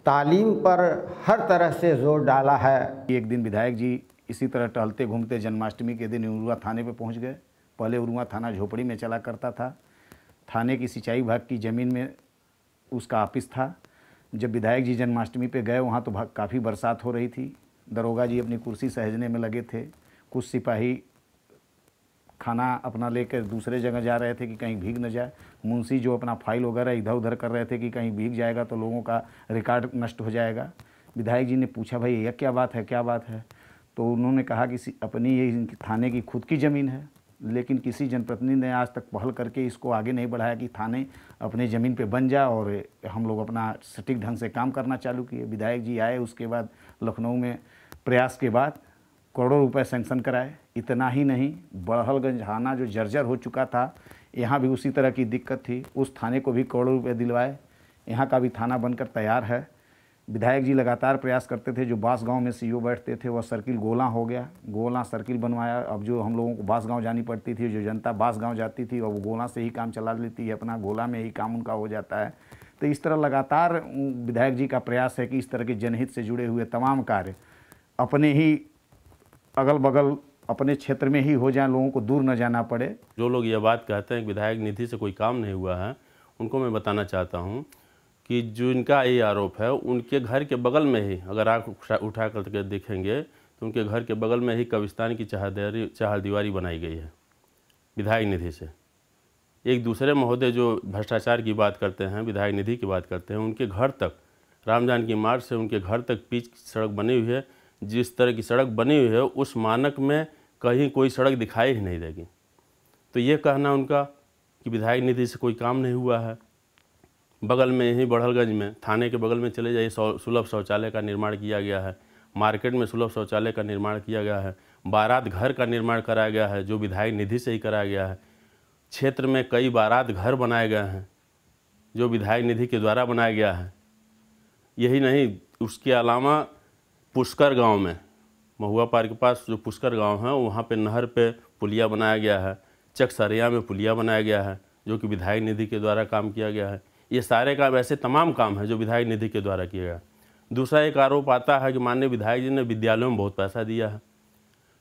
तालीम पर हर तरह से जोर डाला है। एक दिन विधायक जी इसी तरह टहलते घूमते जन्माष्टमी के दिन उरुआ थाने पे पहुंच गए। पहले उरुआ थाना झोपड़ी में चला करता था, थाने की सिंचाई विभाग की ज़मीन में उसका ऑफिस था। जब विधायक जी जन्माष्टमी पे गए, वहाँ तो काफ़ी बरसात हो रही थी, दरोगा जी अपनी कुर्सी सहेजने में लगे थे, कुछ सिपाही खाना अपना लेकर दूसरे जगह जा रहे थे कि कहीं भीग न जाए, मुंशी जो अपना फाइल वगैरह इधर उधर कर रहे थे कि कहीं भीग जाएगा तो लोगों का रिकॉर्ड नष्ट हो जाएगा। विधायक जी ने पूछा, भाई यह क्या बात है, क्या बात है? तो उन्होंने कहा कि अपनी ये थाने की खुद की ज़मीन है, लेकिन किसी जनप्रतिनिधि ने आज तक पहल करके इसको आगे नहीं बढ़ाया कि थाने अपने ज़मीन पे बन जाए और हम लोग अपना सटीक ढंग से काम करना चालू किए। विधायक जी आए, उसके बाद लखनऊ में प्रयास के बाद करोड़ों रुपए सैंक्शन कराए। इतना ही नहीं, बड़हलगंज थाना जो जर्जर हो चुका था, यहाँ भी उसी तरह की दिक्कत थी, उस थाने को भी करोड़ों रुपए दिलवाए। यहाँ का भी थाना बनकर तैयार है। विधायक जी लगातार प्रयास करते थे। जो बांसगांव में सीईओ बैठते थे वह सर्किल गोला हो गया, गोला सर्किल बनवाया। अब जो हम लोगों को बांसगांव जानी पड़ती थी, जो जनता बांसगांव जाती थी, अब वो गोला से ही काम चला लेती है, अपना गोला में ही काम उनका हो जाता है। तो इस तरह लगातार विधायक जी का प्रयास है कि इस तरह के जनहित से जुड़े हुए तमाम कार्य अपने ही अगल बगल अपने क्षेत्र में ही हो जाए, लोगों को दूर न जाना पड़े। जो लोग ये बात कहते हैं कि विधायक निधि से कोई काम नहीं हुआ है, उनको मैं बताना चाहता हूँ कि जो इनका ये आरोप है, उनके घर के बगल में ही अगर आँख उठा करके देखेंगे तो उनके घर के बगल में ही कब्रिस्तान की चारदीवारी बनाई गई है विधायक निधि से। एक दूसरे महोदय जो भ्रष्टाचार की बात करते हैं, विधायक निधि की बात करते हैं, उनके घर तक राम जानकी मार्ग से उनके घर तक पिच सड़क बनी हुई है। जिस तरह की सड़क बनी हुई है उस मानक में कहीं कोई सड़क दिखाई ही नहीं देगी। तो ये कहना उनका कि विधायक निधि से कोई काम नहीं हुआ है। बगल में ही बड़हलगंज में थाने के बगल में चले जाइए, सुलभ शौचालय का निर्माण किया गया है। मार्केट में सुलभ शौचालय का निर्माण किया गया है। बारात घर का निर्माण कराया गया है जो विधायक निधि से ही कराया गया है। क्षेत्र में कई बारात घर बनाए गए हैं जो विधायक निधि के द्वारा बनाया गया है। यही नहीं, उसके अलावा पुष्कर गांव में, महुआ पार्क के पास जो पुष्कर गांव है, वहाँ पे नहर पे पुलिया बनाया गया है। चकसरिया में पुलिया बनाया गया है जो कि विधायक निधि के द्वारा काम किया गया है। ये सारे काम, ऐसे तमाम काम हैं जो विधायक निधि के द्वारा किया गया। दूसरा एक आरोप आता है कि माननीय विधायक जी ने विद्यालयों में बहुत पैसा दिया है।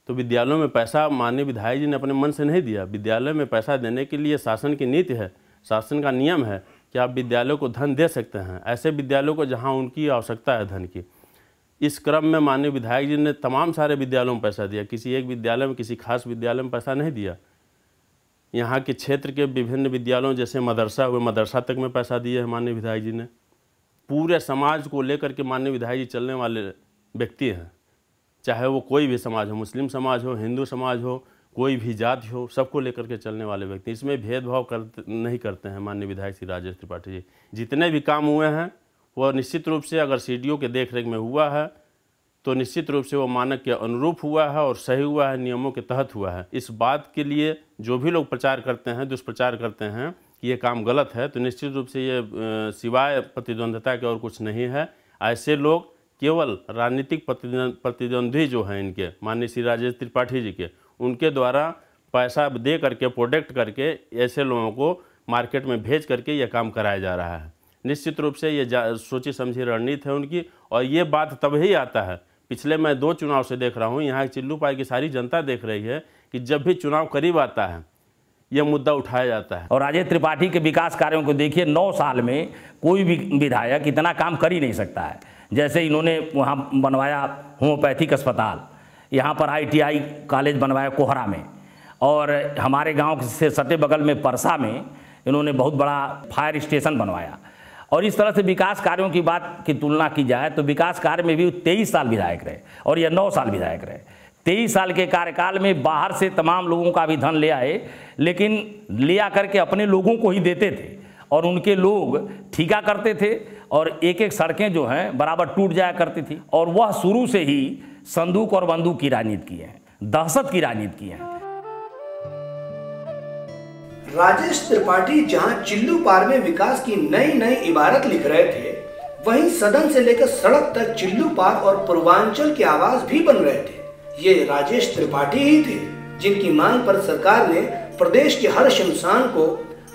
तो विद्यालयों में पैसा माननीय विधायक जी ने अपने मन से नहीं दिया। विद्यालय में पैसा देने के लिए शासन की नीति है, शासन का नियम है कि आप विद्यालयों को धन दे सकते हैं, ऐसे विद्यालयों को जहाँ उनकी आवश्यकता है धन की। इस क्रम में माननीय विधायक जी ने तमाम सारे विद्यालयों में पैसा दिया, किसी एक विद्यालय में, किसी खास विद्यालय में पैसा नहीं दिया। यहाँ के क्षेत्र के विभिन्न विद्यालयों जैसे मदरसा हुए, मदरसा तक में पैसा दिए है माननीय विधायक जी ने। पूरे समाज को लेकर के माननीय विधायक जी चलने वाले व्यक्ति हैं, चाहे वो कोई भी समाज हो, मुस्लिम समाज हो, हिंदू समाज हो, कोई भी जाति हो, सबको लेकर के चलने वाले व्यक्ति। इसमें भेदभाव नहीं करते हैं माननीय विधायक श्री राजेश त्रिपाठी जी। जितने भी काम हुए हैं वह निश्चित रूप से अगर सीडीओ के देखरेख में हुआ है तो निश्चित रूप से वो मानक के अनुरूप हुआ है और सही हुआ है, नियमों के तहत हुआ है। इस बात के लिए जो भी लोग प्रचार करते हैं, दुष्प्रचार करते हैं कि ये काम गलत है, तो निश्चित रूप से ये सिवाय प्रतिद्वंद्विता के और कुछ नहीं है। ऐसे लोग केवल राजनीतिक प्रतिद्वंद्वी जो हैं इनके, माननीय श्री राजेश त्रिपाठी जी के, उनके द्वारा पैसा दे करके, प्रोटेक्ट करके ऐसे लोगों को मार्केट में भेज करके ये काम कराया जा रहा है। निश्चित रूप से ये सोची समझी रणनीति है उनकी। और ये बात तब ही आता है, पिछले मैं 2 चुनाव से देख रहा हूँ, यहाँ चिल्लूपाई की सारी जनता देख रही है कि जब भी चुनाव करीब आता है यह मुद्दा उठाया जाता है। और राजेश त्रिपाठी के विकास कार्यों को देखिए, 9 साल में कोई भी विधायक इतना काम कर ही नहीं सकता है। जैसे इन्होंने वहाँ बनवाया होम्योपैथिक अस्पताल, यहाँ पर ITI कॉलेज बनवाया कोहरा में, और हमारे गांव से सटे बगल में परसा में इन्होंने बहुत बड़ा फायर स्टेशन बनवाया। और इस तरह से विकास कार्यों की बात की तुलना की जाए तो विकास कार्य में भी 23 साल विधायक रहे और यह 9 साल विधायक रहे। 23 साल के कार्यकाल में बाहर से तमाम लोगों का भी धन ले आए, लेकिन ले आकर के अपने लोगों को ही देते थे और उनके लोग ठीका करते थे और एक एक सड़कें जो हैं बराबर टूट जाया करती थी। और वह शुरू से ही संदूक और बंदूक की राजनीति की है, दहशत की राजनीति की है। राजेश त्रिपाठी जहां चिल्लूपार में विकास की नई नई इबारत लिख रहे थे, वहीं सदन से लेकर सड़क तक चिल्लूपार और पूर्वांचल की आवाज भी बन रहे थे। ये राजेश त्रिपाठी ही थे जिनकी मांग पर सरकार ने प्रदेश के हर शमशान को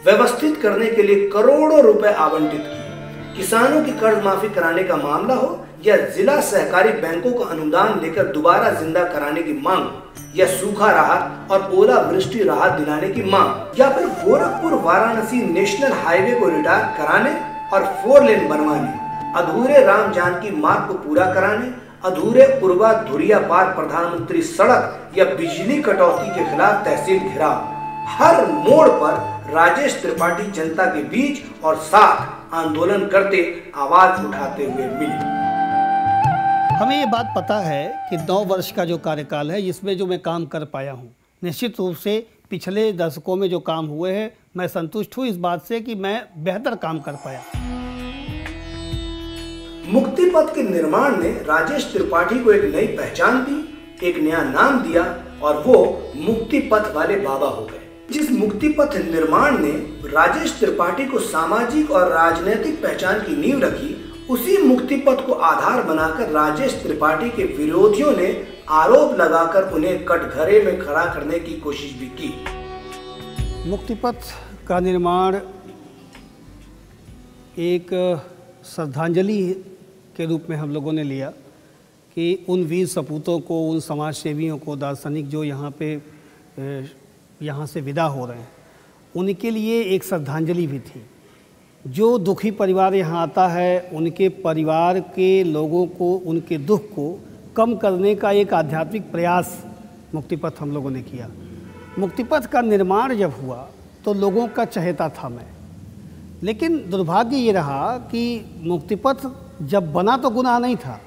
व्यवस्थित करने के लिए करोड़ों रुपए आवंटित किए। किसानों की कर्ज माफी कराने का मामला हो या जिला सहकारी बैंकों का अनुदान लेकर दोबारा जिंदा कराने की मांग, या सूखा राहत और ओलावृष्टि राहत दिलाने की मांग, या फिर गोरखपुर वाराणसी नेशनल हाईवे को रिटायर कराने और 4 लेन बनवाने, अधूरे राम जानकी मार्ग को पूरा कराने, अधूरे उर्वा धुरिया पार प्रधानमंत्री सड़क या बिजली कटौती के खिलाफ तहसील घेराव, हर मोड़ पर राजेश त्रिपाठी जनता के बीच और साथ आंदोलन करते, आवाज उठाते हुए मिले। हमें ये बात पता है कि 9 वर्ष का जो कार्यकाल है, इसमें जो मैं काम कर पाया हूँ, निश्चित रूप से पिछले दशकों में जो काम हुए हैं, मैं संतुष्ट हूँ इस बात से कि मैं बेहतर काम कर पाया। मुक्ति पथ के निर्माण ने राजेश त्रिपाठी को एक नई पहचान दी, एक नया नाम दिया और वो मुक्ति पथ वाले बाबा हो गए। जिस मुक्ति पथ निर्माण ने राजेश त्रिपाठी को सामाजिक और राजनीतिक पहचान की नींव रखी, उसी मुक्ति पथ को आधार बनाकर राजेश त्रिपाठी के विरोधियों ने आरोप लगाकर उन्हें कटघरे में खड़ा करने की कोशिश भी की। मुक्ति पथ का निर्माण एक श्रद्धांजलि के रूप में हम लोगों ने लिया कि उन वीर सपूतों को, उन समाज सेवियों को, दार्शनिक जो यहाँ से विदा हो रहे हैं, उनके लिए एक श्रद्धांजलि भी थी। जो दुखी परिवार यहाँ आता है, उनके परिवार के लोगों को, उनके दुख को कम करने का एक आध्यात्मिक प्रयास मुक्तिपथ हम लोगों ने किया। मुक्तिपथ का निर्माण जब हुआ तो लोगों का चहेता था मैं, लेकिन दुर्भाग्य ये रहा कि मुक्तिपथ जब बना तो गुनाह नहीं था,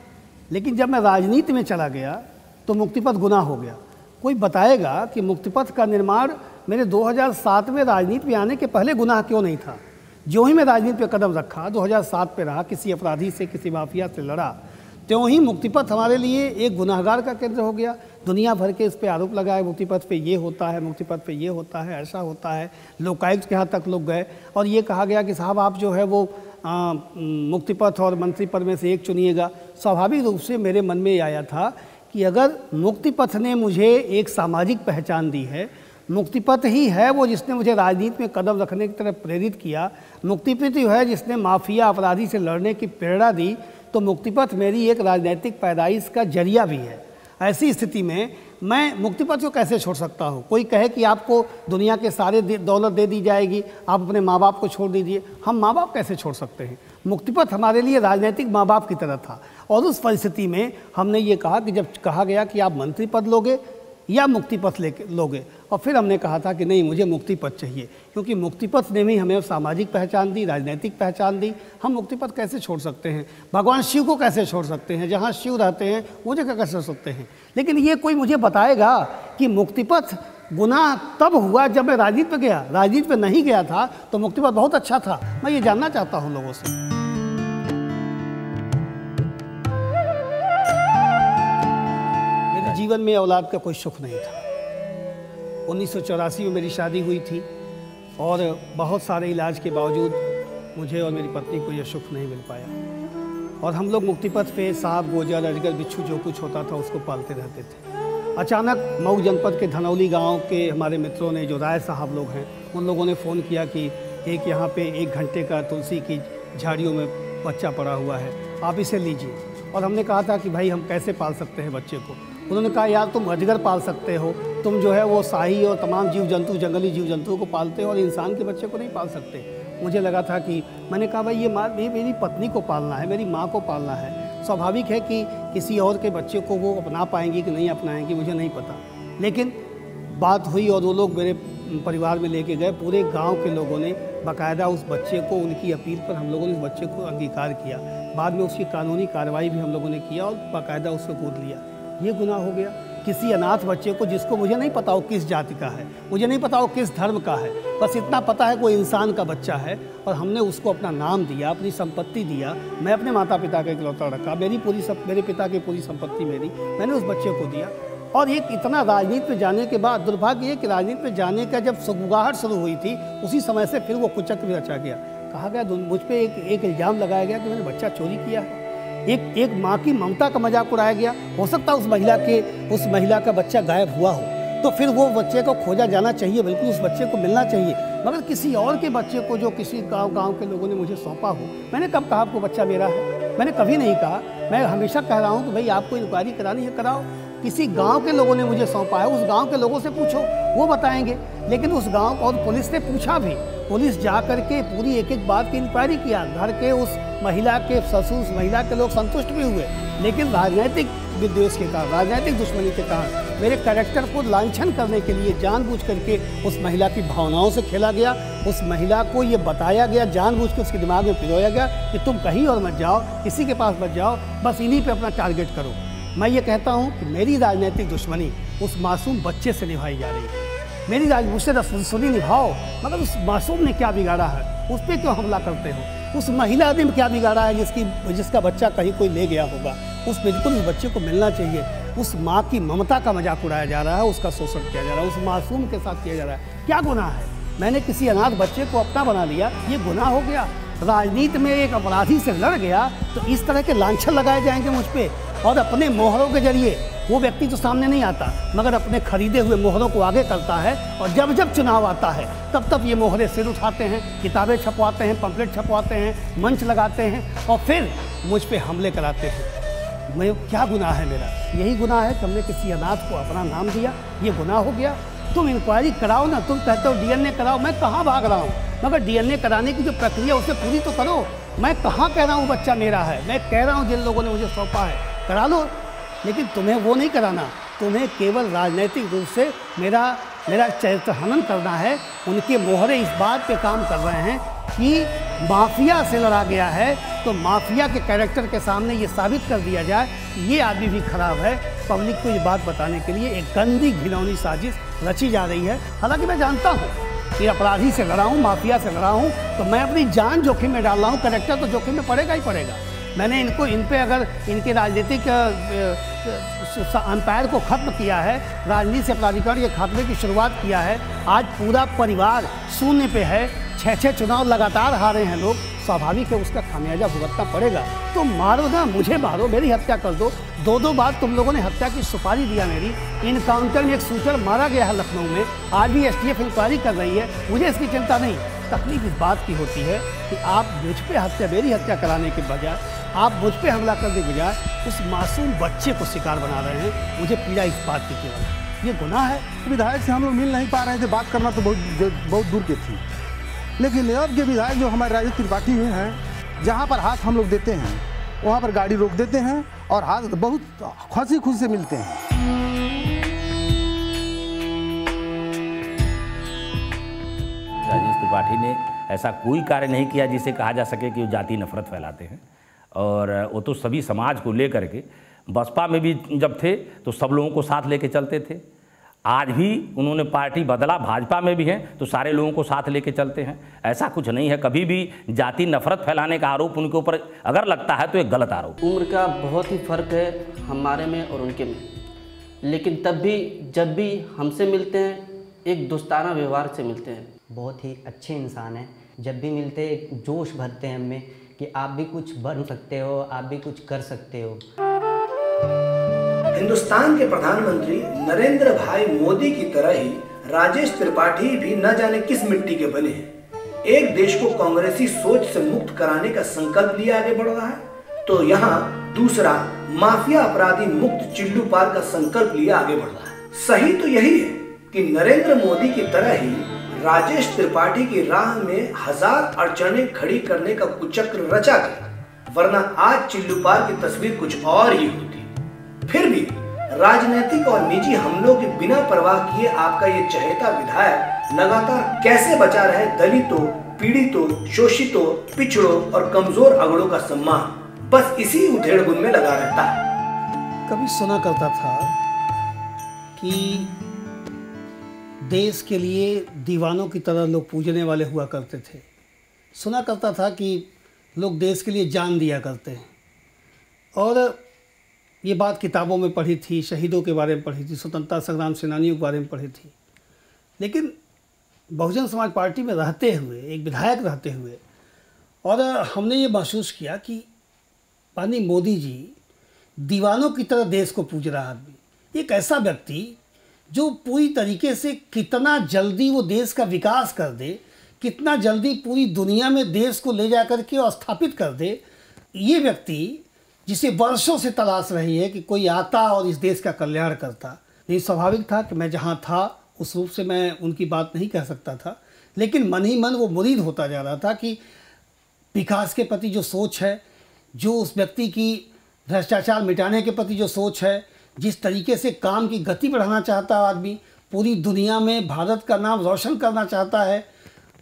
लेकिन जब मैं राजनीति में चला गया तो मुक्तिपथ गुनाह हो गया। कोई बताएगा कि मुक्तिपथ का निर्माण मेरे 2007 में राजनीति में आने के पहले गुनाह क्यों नहीं था? जो ही मैं राजनीति पे कदम रखा, 2007 पे रहा, किसी अपराधी से, किसी माफिया से लड़ा, त्यों ही मुक्तिपथ हमारे लिए एक गुनाहगार का केंद्र हो गया। दुनिया भर के इस पे आरोप लगाए, मुक्तिपथ पे ये होता है, मुक्तिपथ पे ये होता है, ऐसा होता है। लोकायुक्त के यहाँ तक लोग गए और ये कहा गया कि साहब आप जो है वो मुक्तिपथ और मंत्री पद में से एक चुनिएगा। स्वाभाविक रूप से मेरे मन में आया था कि अगर मुक्तिपथ ने मुझे एक सामाजिक पहचान दी है, मुक्तिपथ ही है वो जिसने मुझे राजनीति में कदम रखने की तरफ प्रेरित किया, मुक्तिपथ ही है जिसने माफिया अपराधी से लड़ने की प्रेरणा दी, तो मुक्तिपथ मेरी एक राजनीतिक पैदाइश का जरिया भी है। ऐसी स्थिति में मैं मुक्तिपथ को कैसे छोड़ सकता हूँ? कोई कहे कि आपको दुनिया के सारे दौलत दे दी जाएगी, आप अपने माँ बाप को छोड़ दीजिए। हम माँ बाप कैसे छोड़ सकते हैं? मुक्तिपथ हमारे लिए राजनीतिक माँ बाप की तरह था। और उस परिस्थिति में हमने ये कहा कि जब कहा गया कि आप मंत्री पद लोगे या मुक्तिपथ लोगे, और फिर हमने कहा था कि नहीं, मुझे मुक्तिपथ चाहिए, क्योंकि मुक्तिपथ ने भी हमें सामाजिक पहचान दी, राजनीतिक पहचान दी। हम मुक्तिपथ कैसे छोड़ सकते हैं? भगवान शिव को कैसे छोड़ सकते हैं? जहाँ शिव रहते हैं वो जगह कैसे छोड़ सकते हैं? लेकिन ये कोई मुझे बताएगा कि मुक्तिपथ गुनाह तब हुआ जब मैं राजनीति पर गया। राजनीति पर नहीं गया था तो मुक्तिपथ बहुत अच्छा था। मैं ये जानना चाहता हूँ लोगों से। मेरे जीवन में औलाद का कोई सुख नहीं था। 1984 में मेरी शादी हुई थी और बहुत सारे इलाज के बावजूद मुझे और मेरी पत्नी को यह सुख नहीं मिल पाया। और हम लोग मुक्तिपथ पे सांप, गोजर, अजगर, बिच्छू जो कुछ होता था उसको पालते रहते थे। अचानक मऊ जनपद के धनौली गांव के हमारे मित्रों ने, जो राय साहब लोग हैं, उन लोगों ने फ़ोन किया कि एक यहाँ पे 1 घंटे का तुलसी की झाड़ियों में बच्चा पड़ा हुआ है, आप इसे लीजिए। और हमने कहा था कि भाई हम कैसे पाल सकते हैं बच्चे को? उन्होंने कहा यार तुम अजगर पाल सकते हो, तुम जो है वो शाही और तमाम जीव जंतु, जंगली जीव जंतुओं को पालते हो और इंसान के बच्चे को नहीं पाल सकते। मुझे लगा था कि मैंने कहा भाई ये मेरी पत्नी को पालना है, मेरी माँ को पालना है। स्वाभाविक है कि किसी और के बच्चे को वो अपना पाएंगी कि नहीं अपनाएंगी मुझे नहीं पता, लेकिन बात हुई और वो लोग मेरे परिवार में लेके गए। पूरे गांव के लोगों ने बाकायदा उस बच्चे को, उनकी अपील पर हम लोगों ने उस बच्चे को अंगीकार किया। बाद में उसकी कानूनी कार्रवाई भी हम लोगों ने किया और बाकायदा उसको गोद लिया। ये गुनाह हो गया किसी अनाथ बच्चे को, जिसको मुझे नहीं पता वो किस जाति का है, मुझे नहीं पता वो किस धर्म का है, बस इतना पता है कोई इंसान का बच्चा है। और हमने उसको अपना नाम दिया, अपनी संपत्ति दिया। मैं अपने माता पिता का इकलौता रखा, मेरे पिता की पूरी संपत्ति मेरी, मैंने उस बच्चे को दिया। और एक इतना राजनीति में जाने के बाद दुर्भाग्य है कि राजनीति में जाने का जब सुगबुगाहट शुरू हुई थी, उसी समय से फिर वो कुचक्र भी रचा गया। कहा गया, मुझ पर एक इल्ज़ाम लगाया गया कि मैंने बच्चा चोरी किया है। एक माँ की ममता का मजाक उड़ाया गया। हो सकता है उस महिला का बच्चा गायब हुआ हो, तो फिर वो बच्चे को खोजा जाना चाहिए, बिल्कुल उस बच्चे को मिलना चाहिए। मगर किसी और के बच्चे को जो किसी गांव के लोगों ने मुझे सौंपा हो, मैंने कब कहा आपको बच्चा मेरा है? मैंने कभी नहीं कहा। मैं हमेशा कह रहा हूँ कि भाई आपको इंक्वायरी करानी है कराओ। किसी गांव के लोगों ने मुझे सौंपा है, उस गांव के लोगों से पूछो, वो बताएंगे। लेकिन उस गांव और पुलिस ने पूछा भी, पुलिस जा करके पूरी एक बात की इंक्वायरी किया। घर के उस महिला के ससुर, उस महिला के लोग संतुष्ट भी हुए, लेकिन राजनीतिक विद्वेष के कारण, राजनीतिक दुश्मनी के कारण मेरे कैरेक्टर को लांछन करने के लिए जानबूझ करके उस महिला की भावनाओं से खेला गया। उस महिला को ये बताया गया, जानबूझ के उसके दिमाग में पिरोया गया कि तुम कहीं और मत जाओ, किसी के पास मत जाओ, बस इन्हीं पे अपना टारगेट करो। मैं ये कहता हूँ कि मेरी राजनीतिक दुश्मनी उस मासूम बच्चे से निभाई जा रही है। मेरी मुझसे दुश्मनी निभाओ, मगर उस मासूम ने क्या बिगाड़ा है? उस पर क्यों हमला करते हो? उस महिला ने क्या बिगाड़ा है जिसका बच्चा कहीं कोई ले गया होगा? उस बिल्कुल उस बच्चे को मिलना चाहिए। उस माँ की ममता का मजाक उड़ाया जा रहा है, उसका शोषण किया जा रहा है, उस मासूम के साथ किया जा रहा है। क्या गुनाह है? मैंने किसी अनाथ बच्चे को अपना बना लिया, ये गुनाह हो गया? राजनीति में एक अपराधी से लड़ गया तो इस तरह के लांछन लगाए जाएंगे मुझ पे, और अपने मोहरों के जरिए वो व्यक्ति तो सामने नहीं आता मगर अपने खरीदे हुए मोहरों को आगे करता है, और जब जब चुनाव आता है तब तब ये मोहरे सिर उठाते हैं, किताबें छपवाते हैं, पंपलेट छपवाते हैं, मंच लगाते हैं और फिर मुझ पे हमले कराते हैं। मैं क्या गुनाह है मेरा? यही गुनाह है कि हमने किसी अनाथ को अपना नाम दिया, ये गुनाह हो गया। तुम इंक्वायरी कराओ ना, तुम कहते हो डीएनए कराओ, मैं कहाँ भाग रहा हूँ, मगर डीएनए कराने की जो प्रक्रिया उसे पूरी तो करो। मैं कहाँ कह रहा हूँ बच्चा मेरा है, मैं कह रहा हूँ जिन लोगों ने मुझे सौंपा है करा लो, लेकिन तुम्हें वो नहीं कराना। तुम्हें केवल राजनीतिक रूप से मेरा चरित्र हनन करना है। उनके मोहरे इस बात पे काम कर रहे हैं कि माफिया से लड़ा गया है, तो माफिया के कैरेक्टर के सामने ये साबित कर दिया जाए कि ये आदमी भी खराब है। पब्लिक को ये बात बताने के लिए एक गंदी घिनौनी साजिश रची जा रही है। हालांकि मैं जानता हूँ कि अपराधी से लड़ा हूँ, माफिया से लड़ा हूँ, तो मैं अपनी जान जोखिम में डाल रहा हूँ, कैरेक्टर तो जोखिम में पड़ेगा ही पड़ेगा। मैंने इन पे अगर इनके राजनीतिक अंपायर को ख़त्म किया है, राजनीति से अपराधिकरण के खात्मे की शुरुआत किया है, आज पूरा परिवार शून्य पे है, 6 चुनाव लगातार हारे हैं लोग, स्वाभाविक है उसका खामियाजा भुगतना पड़ेगा। तो मारो ना, मुझे मारो, मेरी हत्या कर दो। 2 बार तुम लोगों ने हत्या की सुपारी दिया मेरी। इनकाउंटर में एक शूटर मारा गया है लखनऊ में, आज भी एसटीएफ इंक्वायरी कर रही है, मुझे इसकी चिंता नहीं। तकलीफ इस बात की होती है कि आप मुझ पे मेरी हत्या कराने के बजाय, आप मुझ पे हमला करने के बजाय उस मासूम बच्चे को शिकार बना रहे हैं। मुझे पीड़ा इस बात की केवल, ये गुनाह है। विधायक से हम लोग मिल नहीं पा रहे थे, बात करना तो बहुत दूर की थी, लेकिन अब के विधायक जो हमारे राजनीतिक पार्टी में हैं, जहाँ पर हाथ हम लोग देते हैं वहाँ पर गाड़ी रोक देते हैं और हाथ बहुत खुशी से मिलते हैं। राजेश त्रिपाठी ने ऐसा कोई कार्य नहीं किया जिसे कहा जा सके कि वो जाति नफरत फैलाते हैं, और वो तो सभी समाज को लेकर के, बसपा में भी जब थे तो सब लोगों को साथ लेके चलते थे। आज भी उन्होंने पार्टी बदला, भाजपा में भी हैं तो सारे लोगों को साथ लेके चलते हैं। ऐसा कुछ नहीं है, कभी भी जाति नफरत फैलाने का आरोप उनके ऊपर अगर लगता है तो एक गलत आरोप। उम्र का बहुत ही फ़र्क है हमारे में और उनके में, लेकिन तब भी जब भी हमसे मिलते हैं एक दोस्ताना व्यवहार से मिलते हैं। बहुत ही अच्छे इंसान हैं, जब भी मिलते एक जोश भरते हैं हमें कि आप भी कुछ बन सकते हो, आप भी कुछ कर सकते हो। हिंदुस्तान के प्रधानमंत्री नरेंद्र भाई मोदी की तरह ही राजेश त्रिपाठी भी न जाने किस मिट्टी के बने हैं। एक देश को कांग्रेसी सोच से मुक्त कराने का संकल्प लिए आगे बढ़ रहा है, तो यहाँ दूसरा माफिया अपराधी मुक्त चिल्लू पार का संकल्प लिए आगे बढ़ रहा है। सही तो यही है कि नरेंद्र मोदी की तरह ही राजेश त्रिपाठी की राह में हजार अड़चनें खड़ी करने का कुचक्र रचा गया, वरना आज चिल्लू पार की तस्वीर कुछ और ही होती। फिर भी राजनीतिक और निजी हमलों के बिना परवाह किए आपका ये चहेता विधायक लगातार कैसे बचा रहे दलितों, पीड़ितों, शोषितों, पिछड़ों और कमजोर अगड़ों का सम्मान, बस इसी उधेड़बुन में लगा रहता है। कभी सुना करता था कि देश के लिए दीवानों की तरह लोग पूजने वाले हुआ करते थे। सुना करता था कि लोग देश के लिए जान दिया करते हैं, और ये बात किताबों में पढ़ी थी, शहीदों के बारे में पढ़ी थी, स्वतंत्रता संग्राम सेनानियों के बारे में पढ़ी थी। लेकिन बहुजन समाज पार्टी में रहते हुए, एक विधायक रहते हुए, और हमने ये महसूस किया कि माननीय मोदी जी दीवानों की तरह देश को पूज रहा आदमी, एक ऐसा व्यक्ति जो पूरी तरीके से कितना जल्दी वो देश का विकास कर दे, कितना जल्दी पूरी दुनिया में देश को ले जा कर के और स्थापित कर दे। ये व्यक्ति जिसे वर्षों से तलाश रही है कि कोई आता और इस देश का कल्याण करता। नहीं, स्वाभाविक था कि मैं जहाँ था उस रूप से मैं उनकी बात नहीं कह सकता था, लेकिन मन ही मन वो मुरीद होता जा रहा था कि विकास के प्रति जो सोच है, जो उस व्यक्ति की भ्रष्टाचार मिटाने के प्रति जो सोच है, जिस तरीके से काम की गति बढ़ाना चाहता है आदमी, पूरी दुनिया में भारत का नाम रोशन करना चाहता है,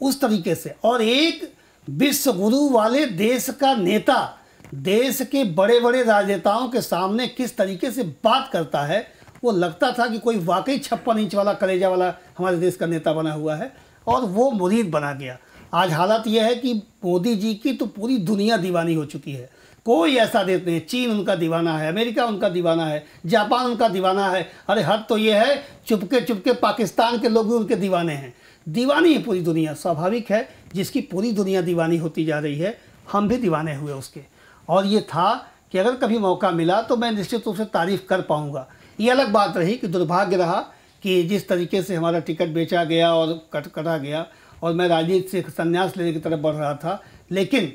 उस तरीके से, और एक विश्व गुरु वाले देश का नेता देश के बड़े बड़े राजनेताओं के सामने किस तरीके से बात करता है, वो लगता था कि कोई वाकई 56 इंच वाला कलेजा वाला हमारे देश का नेता बना हुआ है, और वो मुरीद बना गया। आज हालत यह है कि मोदी जी की तो पूरी दुनिया दीवानी हो चुकी है। कोई ऐसा देश नहीं, चीन उनका दीवाना है, अमेरिका उनका दीवाना है, जापान उनका दीवाना है। अरे हद तो ये है, चुपके चुपके पाकिस्तान के लोग भी उनके दीवाने हैं। दीवानी है पूरी दुनिया, स्वाभाविक है, जिसकी पूरी दुनिया दीवानी होती जा रही है, हम भी दीवाने हुए उसके। और ये था कि अगर कभी मौका मिला तो मैं निश्चित रूप से तारीफ़ कर पाऊँगा। ये अलग बात रही कि दुर्भाग्य रहा कि जिस तरीके से हमारा टिकट बेचा गया और कटा गया और मैं राजनीति से संन्यास लेने की तरफ बढ़ रहा था, लेकिन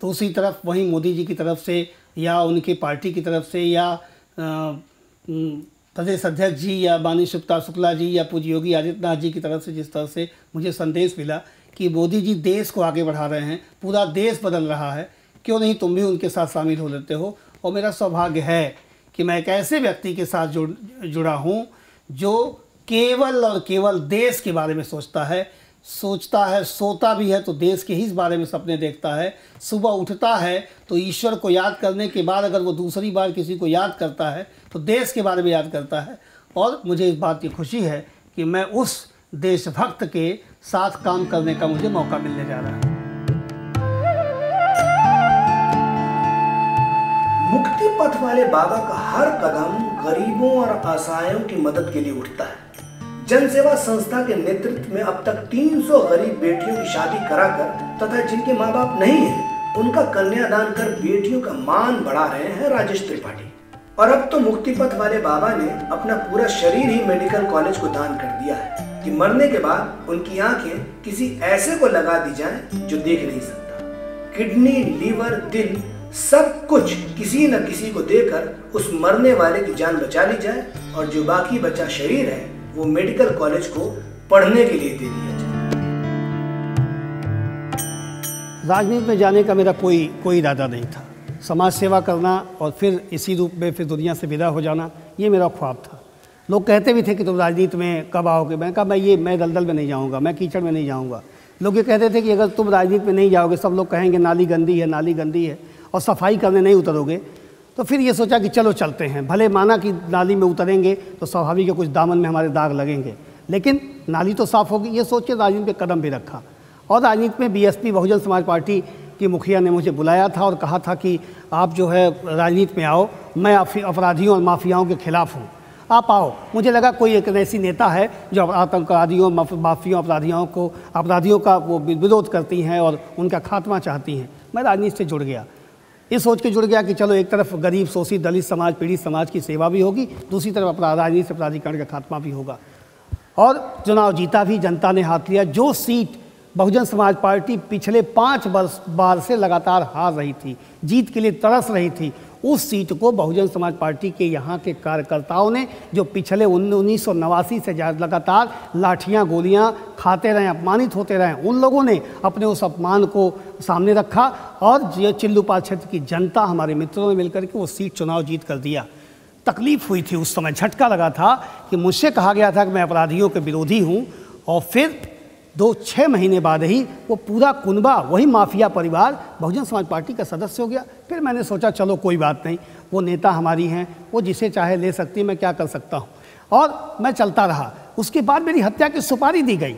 दूसरी तरफ वहीं मोदी जी की तरफ से या उनकी पार्टी की तरफ से या प्रदेश अध्यक्ष जी या माननीय शिवपाल शुक्ला जी या पूज्य योगी आदित्यनाथ जी की तरफ से जिस तरह से मुझे संदेश मिला कि मोदी जी देश को आगे बढ़ा रहे हैं, पूरा देश बदल रहा है, क्यों नहीं तुम भी उनके साथ शामिल हो लेते हो। और मेरा सौभाग्य है कि मैं एक ऐसे व्यक्ति के साथ जुड़ा हूँ जो केवल और केवल देश के बारे में सोचता है, सोता भी है तो देश के ही इस बारे में सपने देखता है। सुबह उठता है तो ईश्वर को याद करने के बाद अगर वो दूसरी बार किसी को याद करता है तो देश के बारे में याद करता है। और मुझे इस बात की खुशी है कि मैं उस देशभक्त के साथ काम करने का मुझे मौका मिलने जा रहा है। मुक्ति पथ वाले बाबा का हर कदम गरीबों और असहायों की मदद के लिए उठता है। जनसेवा संस्था के नेतृत्व में अब तक 300 गरीब बेटियों की शादी कराकर तथा जिनके माँ बाप नहीं हैं उनका कन्यादान कर बेटियों का मान बढ़ा रहे हैं राजेश त्रिपाठी। और अब तो मुक्ति पथ वाले बाबा ने अपना पूरा शरीर ही मेडिकल कॉलेज को दान कर दिया है कि मरने के बाद उनकी आंखें किसी ऐसे को लगा दी जाएं जो देख नहीं सकता। किडनी, लीवर, दिल सब कुछ किसी न किसी को देकर उस मरने वाले की जान बचा ली जाए और जो बाकी बचा शरीर है वो मेडिकल कॉलेज को पढ़ने के लिए दे दिया जाए। राजनीति में जाने का मेरा कोई इरादा नहीं था। समाज सेवा करना और फिर इसी रूप में फिर दुनिया से विदा हो जाना, ये मेरा ख्वाब था। लोग कहते भी थे कि तुम राजनीति में कब आओगे। मैं कहा मैं दलदल में नहीं जाऊंगा, मैं कीचड़ में नहीं जाऊंगा। लोग ये कहते थे कि अगर तुम राजनीति में नहीं जाओगे सब लोग कहेंगे नाली गंदी है, नाली गंदी है, और सफाई करने नहीं उतरोगे। तो फिर ये सोचा कि चलो चलते हैं। भले माना कि नाली में उतरेंगे तो स्वाभाविक है कुछ दामन में हमारे दाग लगेंगे, लेकिन नाली तो साफ़ होगी, ये सोच के राजनीति पे कदम भी रखा। और राजनीति में बीएसपी बहुजन समाज पार्टी की मुखिया ने मुझे बुलाया था और कहा था कि आप जो है राजनीति में आओ, मैं अपराधियों और माफियाओं के खिलाफ़ हूँ, आप आओ। मुझे लगा कोई एक ऐसी नेता है जो आतंकवादियों, माफियाओं, अपराधियों का वो विरोध करती हैं और उनका खात्मा चाहती हैं। मैं राजनीति से जुड़ गया, ये सोच के जुड़ गया कि चलो एक तरफ गरीब, शोषित, दलित समाज, पीड़ित समाज की सेवा भी होगी, दूसरी तरफ राजनीति से अपराधीकरण का खात्मा भी होगा। और चुनाव जीता भी, जनता ने हाथ लिया। जो सीट बहुजन समाज पार्टी पिछले 5 बार से लगातार हार रही थी, जीत के लिए तरस रही थी, उस सीट को बहुजन समाज पार्टी के यहाँ के कार्यकर्ताओं ने, जो पिछले 1989 से लगातार लाठियाँ गोलियाँ खाते रहे, अपमानित होते रहे, उन लोगों ने अपने उस अपमान को सामने रखा और ये चिल्लूपाल क्षेत्र की जनता, हमारे मित्रों ने मिलकर के वो सीट चुनाव जीत कर दिया। तकलीफ़ हुई थी उस समय, झटका लगा था कि मुझसे कहा गया था कि मैं अपराधियों के विरोधी हूँ, और फिर 2-6 महीने बाद ही वो पूरा कुनबा, वही माफिया परिवार बहुजन समाज पार्टी का सदस्य हो गया। फिर मैंने सोचा चलो कोई बात नहीं, वो नेता हमारी हैं, वो जिसे चाहे ले सकती है, मैं क्या कर सकता हूँ। और मैं चलता रहा। उसके बाद मेरी हत्या की सुपारी दी गई,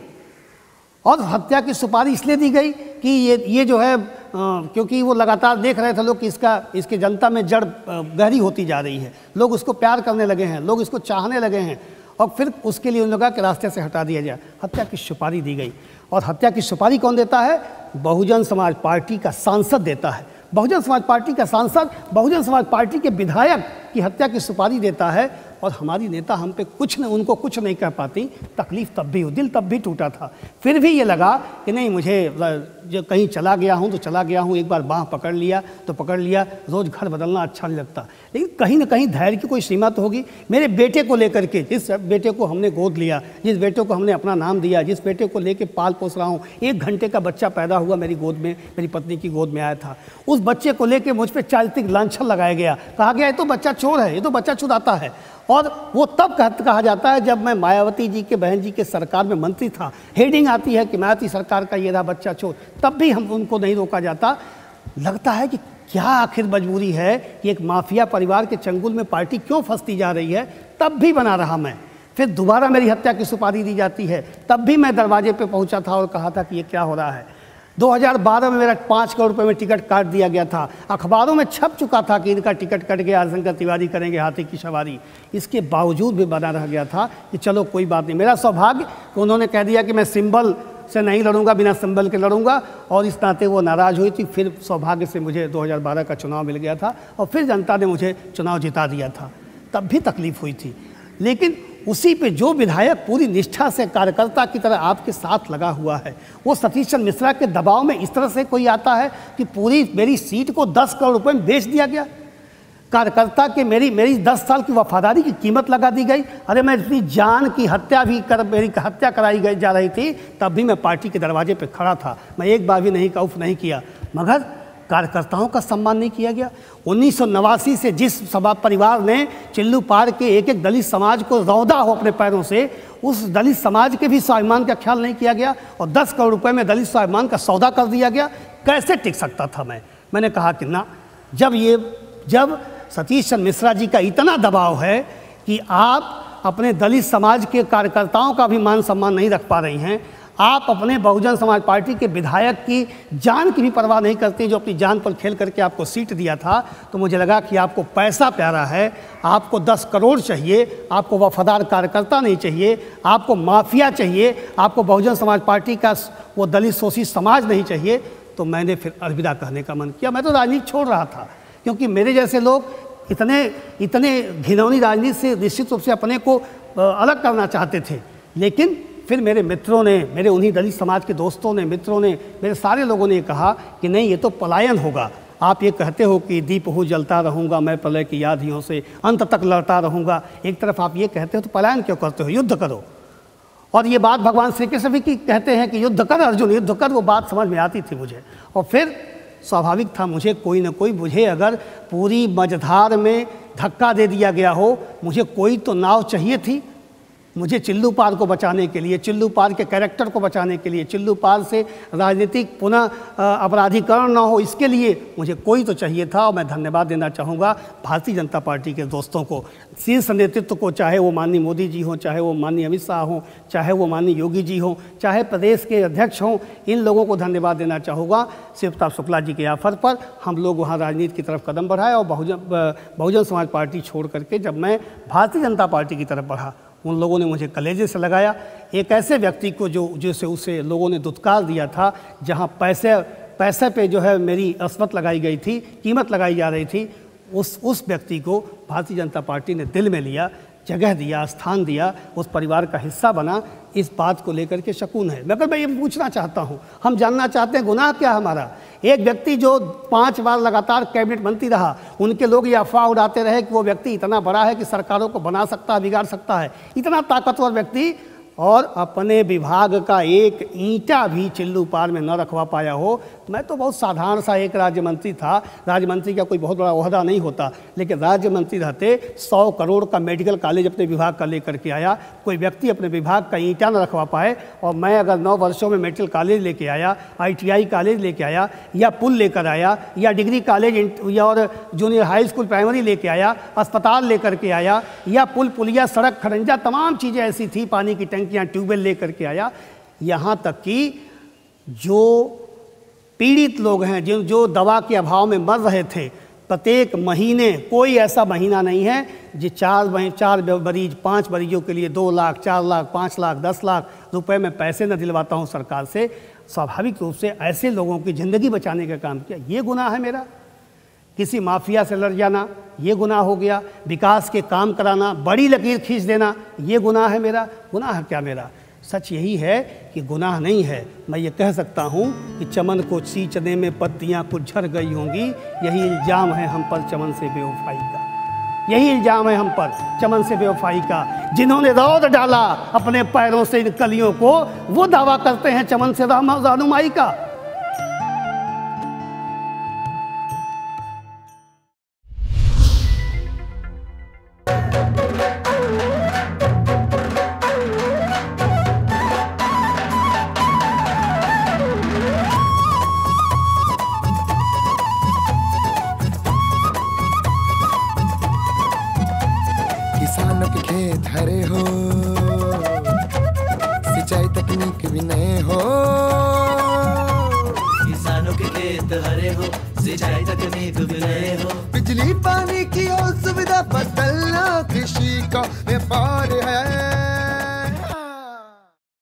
और हत्या की सुपारी इसलिए दी गई कि ये जो है क्योंकि वो लगातार देख रहे थे लोग कि इसके जनता में जड़ गहरी होती जा रही है, लोग उसको प्यार करने लगे हैं, लोग इसको चाहने लगे हैं, और फिर उसके लिए उन लोगों के रास्ते से हटा दिया जाए। हत्या की सुपारी दी गई। और हत्या की सुपारी कौन देता है? बहुजन समाज पार्टी का सांसद देता है। बहुजन समाज पार्टी का सांसद बहुजन समाज पार्टी के विधायक की हत्या की सुपारी देता है, और हमारी नेता हम पे उनको कुछ नहीं कह पाती। तकलीफ़ तब भी हुई, दिल तब भी टूटा था। फिर भी ये लगा कि नहीं, मुझे जो कहीं चला गया हूँ तो चला गया हूँ, एक बार बाँह पकड़ लिया तो पकड़ लिया, रोज़ घर बदलना अच्छा नहीं लगता, लेकिन कहीं ना कहीं धैर्य की कोई सीमा तो होगी। मेरे बेटे को लेकर के, जिस बेटे को हमने गोद लिया, जिस बेटे को हमने अपना नाम दिया, जिस बेटे को लेकर पाल पोस रहा हूँ, 1 घंटे का बच्चा पैदा हुआ मेरी गोद में, मेरी पत्नी की गोद में आया था, उस बच्चे को लेकर मुझ पर चारित्रिक लांछन लगाया गया, कहा गया ये तो बच्चा चोर है, ये तो बच्चा चुराता है। और वो तब कहा जाता है जब मैं मायावती जी के बहन जी के सरकार में मंत्री था, हेडिंग आती है कि मायावती सरकार का ये रहा बच्चा चोर, तब भी हम उनको नहीं रोका जाता। लगता है कि क्या आखिर मजबूरी है कि एक माफिया परिवार के चंगुल में पार्टी क्यों फंसती जा रही है। तब भी बना रहा मैं। फिर दोबारा मेरी हत्या की सुपारी दी जाती है, तब भी मैं दरवाजे पे पहुंचा था और कहा था कि ये क्या हो रहा है। 2012 में मेरा 5 करोड़ रुपए में टिकट काट दिया गया था। अखबारों में छप चुका था कि इनका टिकट कट गया, हरिशंकर तिवारी करेंगे हाथी की सवारी। इसके बावजूद भी बना रह गया था कि चलो कोई बात नहीं। मेरा सौभाग्य कि उन्होंने कह दिया कि मैं सिंबल से नहीं लड़ूंगा, बिना सिंबल के लड़ूंगा, और इस नाते वो नाराज़ हुई थी। फिर सौभाग्य से मुझे 2012 का चुनाव मिल गया था और फिर जनता ने मुझे चुनाव जिता दिया था। तब भी तकलीफ़ हुई थी, लेकिन उसी पे जो विधायक पूरी निष्ठा से कार्यकर्ता की तरह आपके साथ लगा हुआ है, वो सतीश चंद्र मिश्रा के दबाव में इस तरह से कोई आता है कि पूरी मेरी सीट को 10 करोड़ रुपए में बेच दिया गया। कार्यकर्ता के मेरी 10 साल की वफादारी की कीमत लगा दी गई। अरे मैं अपनी जान की हत्या भी मेरी हत्या कराई गई जा रही थी, तब भी मैं पार्टी के दरवाजे पे खड़ा था। मैं एक बार भी नहीं उफ नहीं किया, मगर कार्यकर्ताओं का सम्मान नहीं किया गया। 1989 से जिस सभा परिवार ने चिल्लू पार के एक दलित समाज को रौंदा हो अपने पैरों से, उस दलित समाज के भी स्वाभिमान का ख्याल नहीं किया गया और 10 करोड़ रुपए में दलित स्वाभिमान का सौदा कर दिया गया। कैसे टिक सकता था मैंने कहा कि ना, जब सतीश चंद्र मिश्रा जी का इतना दबाव है कि आप अपने दलित समाज के कार्यकर्ताओं का भी मान सम्मान नहीं रख पा रही हैं, आप अपने बहुजन समाज पार्टी के विधायक की जान की भी परवाह नहीं करते, जो अपनी जान पर खेल करके आपको सीट दिया था, तो मुझे लगा कि आपको पैसा प्यारा है, आपको 10 करोड़ चाहिए, आपको वफादार कार्यकर्ता नहीं चाहिए, आपको माफिया चाहिए, आपको बहुजन समाज पार्टी का वो दलित शोषित समाज नहीं चाहिए। तो मैंने फिर अलविदा कहने का मन किया। मैं तो राजनीति छोड़ रहा था, क्योंकि मेरे जैसे लोग इतने घिनौनी राजनीति से निश्चित रूप से अपने को अलग करना चाहते थे। लेकिन फिर मेरे मित्रों ने, मेरे उन्हीं दलित समाज के दोस्तों ने, मित्रों ने, मेरे सारे लोगों ने कहा कि नहीं, ये तो पलायन होगा। आप ये कहते हो कि दीप हो जलता रहूँगा मैं प्रलय की यादियों से, अंत तक लड़ता रहूँगा, एक तरफ आप ये कहते हो तो पलायन क्यों करते हो, युद्ध करो। और ये बात भगवान श्री कृष्ण भी कहते हैं कि युद्ध कर अर्जुन, युद्ध कर। वो बात समझ में आती थी मुझे। और फिर स्वाभाविक था मुझे कोई न कोई, मुझे अगर पूरी मझधार में धक्का दे दिया गया हो, मुझे कोई तो नाव चाहिए थी। मुझे चिल्लू पार को बचाने के लिए, चिल्लू पार के कैरेक्टर को बचाने के लिए, चिल्लू पार से राजनीतिक पुनः अपराधीकरण ना हो, इसके लिए मुझे कोई तो चाहिए था। और मैं धन्यवाद देना चाहूँगा भारतीय जनता पार्टी के दोस्तों को, शीर्ष नेतृत्व को, चाहे वो माननीय मोदी जी हों, चाहे वो माननीय अमित शाह हों, चाहे वो माननीय योगी जी हों, चाहे प्रदेश के अध्यक्ष हों, इन लोगों को धन्यवाद देना चाहूँगा। शिव प्रताप शुक्ला जी के ऑफर पर हम लोग वहाँ राजनीति की तरफ कदम बढ़ाए और बहुजन समाज पार्टी छोड़ करके जब मैं भारतीय जनता पार्टी की तरफ बढ़ा, उन लोगों ने मुझे कलेजे से लगाया। एक ऐसे व्यक्ति को जैसे उसे लोगों ने दुत्कार दिया था, जहां पैसे पे जो है मेरी अस्मत लगाई गई थी, कीमत लगाई जा रही थी, उस व्यक्ति को भारतीय जनता पार्टी ने दिल में लिया, जगह दिया, स्थान दिया, उस परिवार का हिस्सा बना। इस बात को लेकर के शकून है। मगर मैं ये पूछना चाहता हूँ, हम जानना चाहते हैं गुनाह क्या हमारा। एक व्यक्ति जो 5 बार लगातार कैबिनेट मंत्री रहा, उनके लोग ये अफवाह उड़ाते रहे कि वो व्यक्ति इतना बड़ा है कि सरकारों को बना सकता है, बिगाड़ सकता है, इतना ताकतवर व्यक्ति, और अपने विभाग का एक ईंटा भी चिल्लू पार में न रखवा पाया हो। मैं तो बहुत साधारण सा एक राज्य मंत्री था, राज्य मंत्री का कोई बहुत बड़ा ओहदा नहीं होता, लेकिन राज्य मंत्री रहते 100 करोड़ का मेडिकल कॉलेज अपने विभाग का लेकर के आया। कोई व्यक्ति अपने विभाग का ईंटा न रखवा पाए, और मैं अगर 9 वर्षों में मेडिकल कॉलेज लेके आया, ITI कॉलेज लेके आया, या पुल लेकर आया, या डिग्री कॉलेज या और जूनियर हाई स्कूल प्राइमरी लेके आया, अस्पताल लेकर के आया, या पुल पुलिया सड़क खड़ंजा तमाम चीज़ें ऐसी थी, पानी की टंकियाँ ट्यूबवेल लेकर के आया। यहाँ तक कि जो पीड़ित लोग हैं, जो दवा के अभाव में मर रहे थे, प्रत्येक महीने, कोई ऐसा महीना नहीं है जो 4 मरीज 5 मरीजों के लिए 2 लाख, 4 लाख, 5 लाख, 10 लाख रुपए में पैसे न दिलवाता हूँ सरकार से। स्वाभाविक रूप से ऐसे लोगों की ज़िंदगी बचाने का काम किया, ये गुनाह है मेरा। किसी माफिया से लड़ जाना, ये गुनाह हो गया। विकास के काम कराना, बड़ी लकीर खींच देना, ये गुनाह है मेरा। गुनाह है क्या मेरा? सच यही है कि गुनाह नहीं है। मैं ये कह सकता हूँ कि चमन को सींचने में पत्तियाँ कुछ झड़ गई होंगी, यही इल्ज़ाम है हम पर चमन से बेवफाई का, यही इल्ज़ाम है हम पर चमन से बेवफाई का। जिन्होंने रौद डाला अपने पैरों से इन कलियों को, वो दावा करते हैं चमन से रहनुमाई का। किसानों के खेत हरे हो, सिंचाई तकनीक भी नए हो, सिंचाई तकनीक भी गए हो। बिजली पानी की और सुविधा बदलना कृषि को